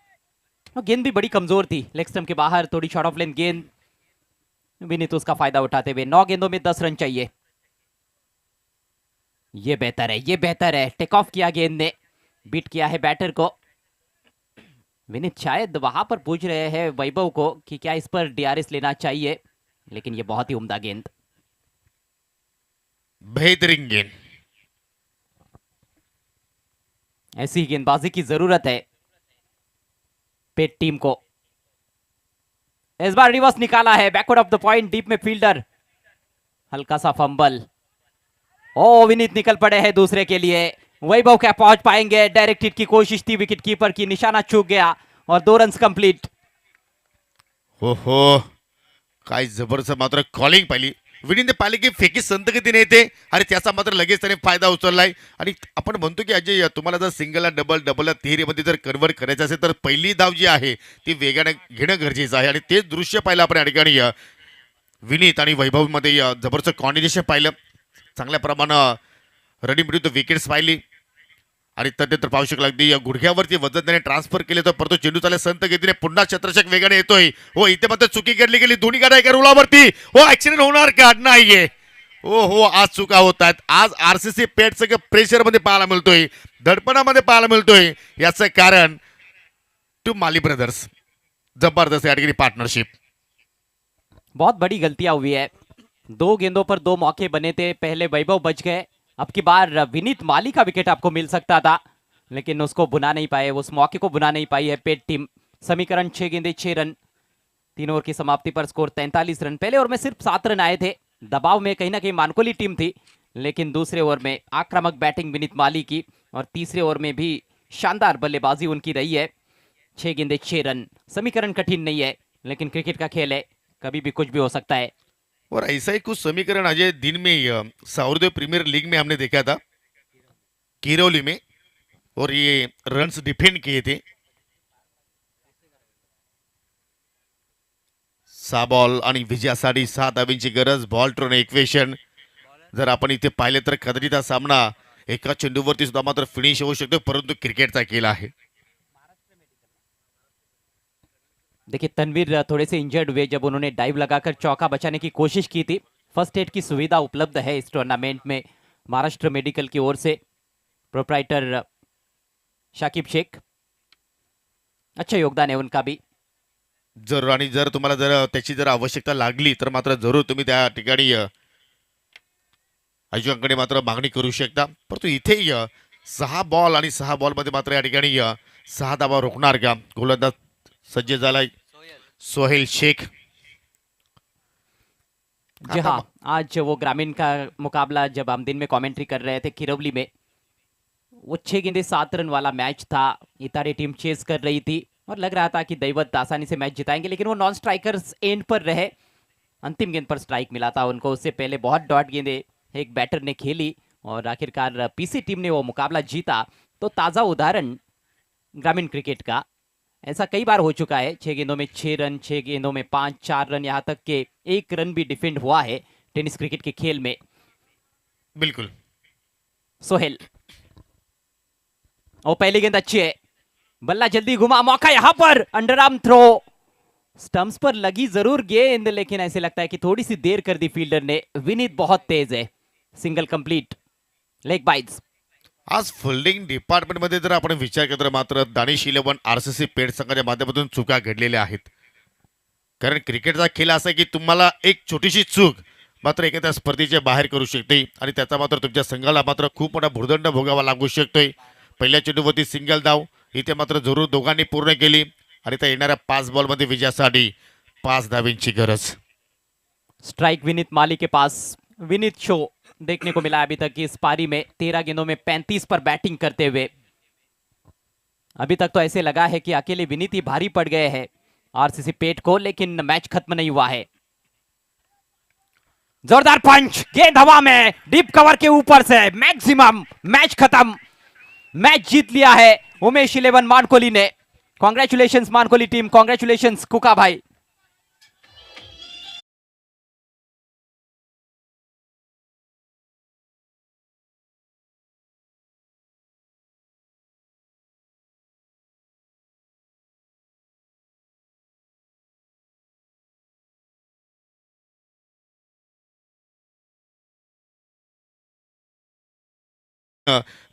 गेंद भी बड़ी कमजोर थी. लेग स्टंप के बाहर थोड़ी शॉर्ट ऑफ लेन गेंद. विनीत उसका फायदा उठाते हुए 9 गेंदों में 10 रन चाहिए. ये बेहतर है, ये बेहतर है. टेक ऑफ किया गेंद ने, बीट किया है बैटर को. विनीत शायद वहां पर पूछ रहे हैं वैभव को कि क्या इस पर डीआरएस लेना चाहिए, लेकिन ये बहुत ही उम्दा गेंद. बेहतरीन गेंद. ऐसी गेंदबाजी की जरूरत है पेट टीम को. इस बार रिवर्स निकाला है, backward of the point, deep में फील्डर. हल्का सा फंबल. ओ विनीत निकल पड़े हैं दूसरे के लिए. वैभव क्या पहुंच पाएंगे? डायरेक्ट हिट की कोशिश थी विकेट कीपर की, निशाना चूक गया और 2 रन कंप्लीट. हो हो, काय जबरदस्त मात्र कॉलिंग पाहिली. विनीतने पाहिले की फेकी संत गतीने येते आणि त्याचा मात्र लगेच त्याने फायदा उचललाय. आणि आपण म्हणतो की अजय तुम्हाला जर सिंगलला डबलला तिहेरीमध्ये जर कन्वर्ट करायचं असेल तर पहिली धाव जी आहे ती वेगाने घेणं गरजेचं आहे. आणि तेच दृश्य पाहिलं आपण या ठिकाणी विनीत आणि वैभवमध्ये जबरदस्त कॉम्बिनेशन पाहिलं. चांगल्या प्रमाणात रनिंग विरुद्ध विकेट्स पाहिली आणि तद्नंतर पाहू शकला अगदी गुडघ्यावरती वजन त्याने ट्रान्सफर केले तर परंतु चेंडू चालला संत गतीने पुन्हा छत्रछक वेगाने येतोय. हो इथे मात्र चुकी घडली गेली दोन्ही गाड्या एका रुळावरती. हो ऍक्सिडेंट होणार का नाहीये. हो आज चुका होत आहेत. आज आरसीसी पेट सगळं प्रेशर मध्ये पाहायला मिळतोय, दडपणामध्ये पाहायला मिळतोय. याचं कारण टू माली ब्रदर्स जबरदस्त या ठिकाणी पार्टनरशिप. बहुत बड़ी गलतियां हुई है। 2 गेंदों पर 2 मौके बने थे, पहले वैभव बच गए, अब की बार विनीत माली का विकेट आपको मिल सकता था लेकिन उसको बुना नहीं पाए, उस मौके को बुना नहीं पाई है पेट टीम। समीकरण 6 गेंदे 6 रन, 3 ओवर की समाप्ति पर स्कोर 43 रन। पहले ओवर में सिर्फ 7 रन आए थे, दबाव में कहीं ना कहीं मानकोली टीम थी, लेकिन दूसरे ओवर में आक्रामक बैटिंग विनीत माली की और तीसरे ओवर में भी शानदार बल्लेबाजी उनकी रही है। 6 गेंदे 6 रन। समीकरण कठिन नहीं है लेकिन क्रिकेट का खेल है, कभी भी कुछ भी हो सकता है। और ऐसा ही कुछ समीकरण अजय दिन में सौरदेव प्रीमियर लीग में हमने देखा था किरौली में, और ये रन्स डिफेंड किए थे. 6 बॉल आणि विजयासाठी 6 धावांची गरज. बॉल ट्रोन इक्वेशन जर आपण इथे पाहिले तर कदाचित हा सामना एका चेंडूवरती सुद्धा मात्र फिनिश होऊ शकतो, परंतु क्रिकेटचा खेळ आहे. देखिए तनवीर थोड़े से इंजर्ड हुए जब उन्होंने डाइव लगाकर चौका बचाने की कोशिश की थी। फर्स्ट एड की सुविधा उपलब्ध है इस टूर्नामेंट में महाराष्ट्र मेडिकल की ओर से। प्रोप्राइटर शाकिब शेख, अच्छा योगदान है उनका भी। जर आणि जर तुम्हाला जर त्याची जर आवश्यकता लागली तर मात्र जरूर तुम्ही त्या ठिकाणी आयोजकांकडे मात्र मागणी करू शकता. परंतु इथे 6 बॉल आणि 6 बॉल मध्ये मात्र या ठिकाणी 6 धावा रोखणार का? गोलंदाज सज्ज झालाय सोहेल शेख. जी हाँ, आज वो ग्रामीण का मुकाबला जब हम दिन में कमेंट्री कर रहे थे किरवली में, वो 6 गेंदे 7 रन वाला मैच था। इतारे टीम चेस कर रही थी और लग रहा था कि दैवत आसानी से मैच जिताएंगे, लेकिन वो नॉन स्ट्राइकर्स एंड पर रहे। अंतिम गेंद पर स्ट्राइक मिला था उनको, उससे पहले बहुत डॉट गेंदें एक बैटर ने खेली और आखिरकार पीसी टीम ने वो मुकाबला जीता। तो ताज़ा उदाहरण ग्रामीण क्रिकेट का ऐसा कई बार हो चुका है। 6 गेंदों में 6 रन, 6 गेंदों में 5, 4 रन, यहाँ तक के 1 रन भी डिफेंड हुआ है टेनिस क्रिकेट के खेल में। बिल्कुल सोहेल, और पहली गेंद अच्छी है, बल्ला जल्दी घुमा, मौका यहां पर, अंडरआर्म थ्रो, स्टंप्स पर लगी जरूर गेंद लेकिन ऐसे लगता है कि थोड़ी सी देर कर दी फील्डर ने। विनीत बहुत तेज है, सिंगल कंप्लीट, लेग बाइट्स। आज फिल्डिंग डिपार्टमेंट मध्ये जर आपण विचार केला तर मात्र दानिश 11 आरसीसी पेट संघाच्या माध्यमातून चुका घडलेल्या आहेत. कारण क्रिकेटचा खेळ असा आहे की तुम्हाला एक छोटीशी चूक मात्र एखाद्या स्पर्धेच्या बाहेर करू शकते आणि त्याचा मात्र तुमच्या संघाला मात्र खूप मोठा भुर्दंड भोगावा लागू शकतोय. पहिल्या चेंडूवरती सिंगल धाव इथे मात्र जरूर दोघांनी पूर्ण केली आणि त्या येणाऱ्या 5 बॉलमध्ये विजयासाठी 5 धावांची गरज. स्ट्राइक विनीत माली के पास। विनीत शो देखने को मिला अभी तक की इस पारी में, 13 गेंदों में 35 पर बैटिंग करते हुए। अभी तक तो ऐसे लगा है कि अकेले विनीत ही भारी पड़ गए हैं आरसीसी पेट को, लेकिन मैच खत्म नहीं हुआ है। जोरदार पंच, गेंद हवा में, डीप कवर के ऊपर से मैक्सिमम, मैच खत्म, मैच जीत लिया है उमेश 11 मानकोली ने। कॉन्ग्रेचुलेशंस मानकोली टीम, कॉन्ग्रेचुलेशंस कुका भाई।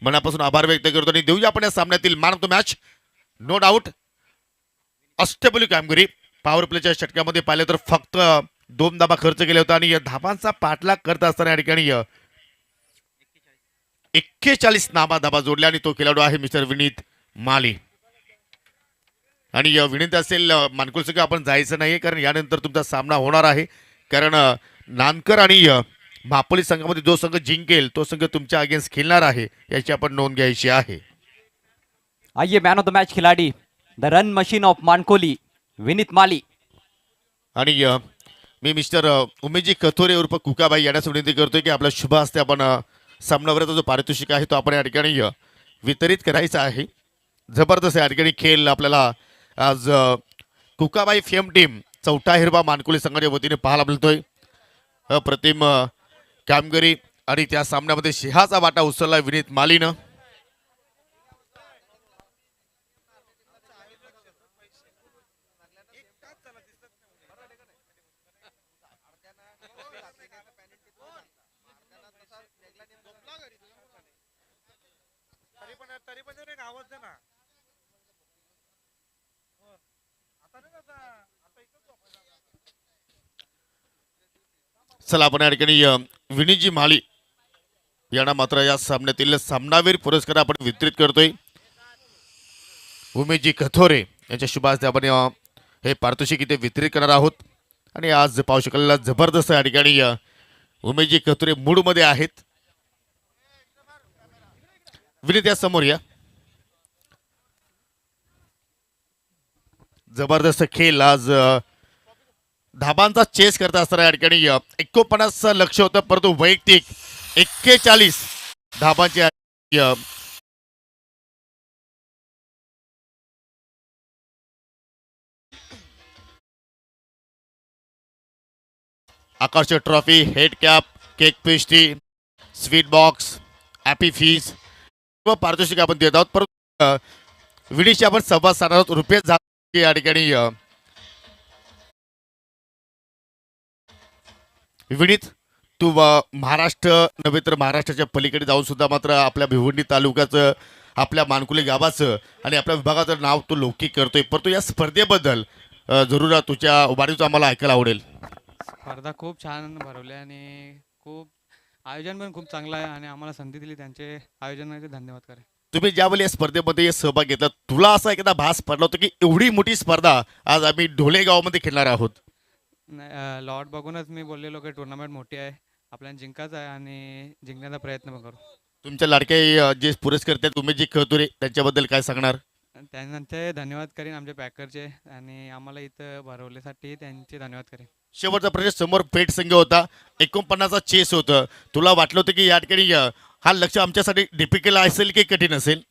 मनापासून आभार व्यक्त करतो आणि देऊया आपण या सामन्यातील man of the match. No doubt अष्टपैलू कामगिरी. पॉवर प्लेच्या षटकामध्ये पाहिलं तर फक्त 2 धाबा खर्च केले होता आणि या धाबांचा पाठलाग करत असताना या ठिकाणी 41 धाबा जोडल्या आणि तो खेळाडू आहे मिस्टर विनीत माली. आणि विनीत असेल मानकुल संघ आपण जायचं नाही कारण यानंतर तुमचा सामना होणार आहे. कारण नानकर आणि महापोली संघामध्ये जो संघ जिंकेल तो संघ तुमच्या अगेन्स्ट खेळणार आहे याची आपण नोंद घ्यायची आहे. आइए मैन ऑफ द मैच खिलाड़ी, the run machine of Mankoli, Vineet Mali. आणि मी मिस्टर उमेशजी कथोरे उर्फ कुकाबाई याण्यास विनंती करतोय की आपल्या शुभ हस्ते आपण सामनावरचा जो पारितोषिक आहे तो आपण या ठिकाणी वितरित करायचा आहे. जबरदस्त या ठिकाणी खेळ आपल्याला आज कुकाबाई फेम टीम चौथा हिरवा मानकुली संघाच्या वतीने पाहायला मिळतोय. अप्रतिम कामगिरी आणि त्या सामन्यामध्ये सिंहाचा वाटा उचलला विनीत मालीनं. चला आपण या ठिकाणी विनीतजी माली यांना मात्र या सामन्यातील सामनावीर पुरस्कार आपण वितरित करतोय. उमेशजी कथोरे यांच्या शुभ हस्ते आपण हे पारितोषिक इथे वितरित करणार आहोत. आणि आज पाहू शकाल जबरदस्त या ठिकाणी उमेशजी कथोरे मूडमध्ये आहेत. विनीत या समोर या. जबरदस्त खेळ आज धाबांचा चेस करता असताना या ठिकाणी 49 लक्ष होतं परंतु वैयक्तिक 41 धाबांचे आकर्षक trophy, head cap, cake pastry, sweet box, happy fees व पारितोषिक आपण देत आहोत. परंतु विनीतशी आपण संवाद साधणार आहोत. रुपेश झाले या ठिकाणी विनीत तू महाराष्ट्र नव्हे तर महाराष्ट्राच्या पलीकडे जाऊन सुद्धा मात्र आपल्या भिवंडी तालुक्याचं, आपल्या मानकुले गावाचं आणि आपल्या विभागाचं नाव तू लौकिक करतोय. परंतु या स्पर्धेबद्दल जरूर तुझ्या उभारीचं आम्हाला ऐकायला आवडेल. स्पर्धा खूप छान भरवली आणि खूप आयोजन पण खूप चांगलं आहे आणि आम्हाला संधी दिली त्यांचे आयोजनाचे धन्यवाद करेन. तुम्ही ज्यावेळी या स्पर्धेमध्ये सहभाग घेतला तुला असा एखादा भास पडला होता की एवढी मोठी स्पर्धा आज आम्ही ढोले गावामध्ये खेळणार आहोत? लॉट बघूनच मी बोललेलो की टुर्नामेंट मोठी आहे, आपल्याला जिंकायचं आहे आणि जिंकण्याचा प्रयत्न पण करू. तुमच्या लाडके जे पुरस्कर्ते आहेत उमेशजी कथोरे त्यांच्याबद्दल काय सांगणार? त्यांचे धन्यवाद करीन आमच्या पॅकरचे आणि आम्हाला इथं भरवल्यासाठी त्यांचे धन्यवाद करेन. शेवटचा प्रश्न, समोर पेट संघ होता, 49चा चेस होतं, तुला वाटलं होतं की या ठिकाणी हा लक्ष आमच्यासाठी डिफिकल्ट असेल की कठीण असेल?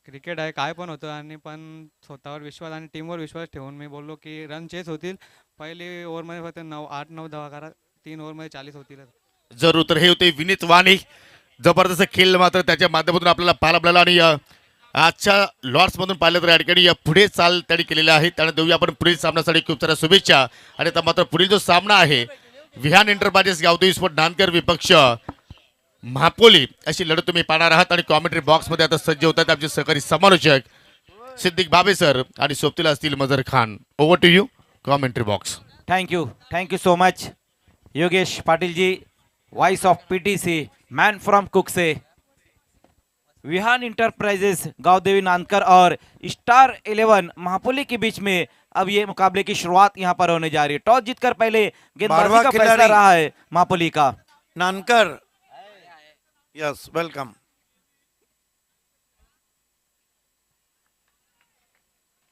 क्रिकेट आहे काय पण होतं आणि पण स्वतःवर विश्वास आणि टीमवर विश्वास ठेवून मी बोललो की रन चेस होतील. पहिली ओव्हरमध्ये फक्त 8, 9, 10 करा, 3 ओव्हरमध्ये 40 होतील. जरूर. तर हे होते विनीत वाणी. जबरदस्त खेळ मात्र त्याच्या माध्यमातून आपल्याला पाहायला मिळाला आणि आजच्या लॉर्ड्समधून पाहिलं तर या ठिकाणी पुढे चाल त्यांनी केलेली आहे. त्याने देऊया आपण पुढील सामन्यासाठी खूप साऱ्या शुभेच्छा. आणि आता मात्र पुढील जो सामना आहे विहान एंटरप्राइजेस गावदेवी स्पोर्ट नांदकर विपक्ष महापोली अशी लढत तुम्ही पाहणार आहात. आणि कॉमेंट्री बॉक्समध्ये आता सज्ज होतात आमचे सहकारी समालोचक सिद्दीक बाबे सर आणि सोबतीला असतील Mazhar Khan. Over to you commentary box. Thank you so much Yogesh Patil ji, voice of PTC, man from Kukse. Vihaan enterprises Gavdevi Nankar और स्टार 11 महापोली के बीच में अब ये मुकाबले की शुरुआत यहां पर होने जा रही है. टॉस जीतकर पहले गेंदबाजी का फैसला रहा है महापोली का. Nankar, yes welcome.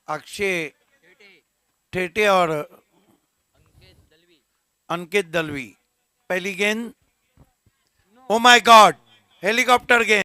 अक्षय ठेटे और अंकित दलवी. पहली गेंद, ओ माय गॉड, हेलीकॉप्टर गेंद.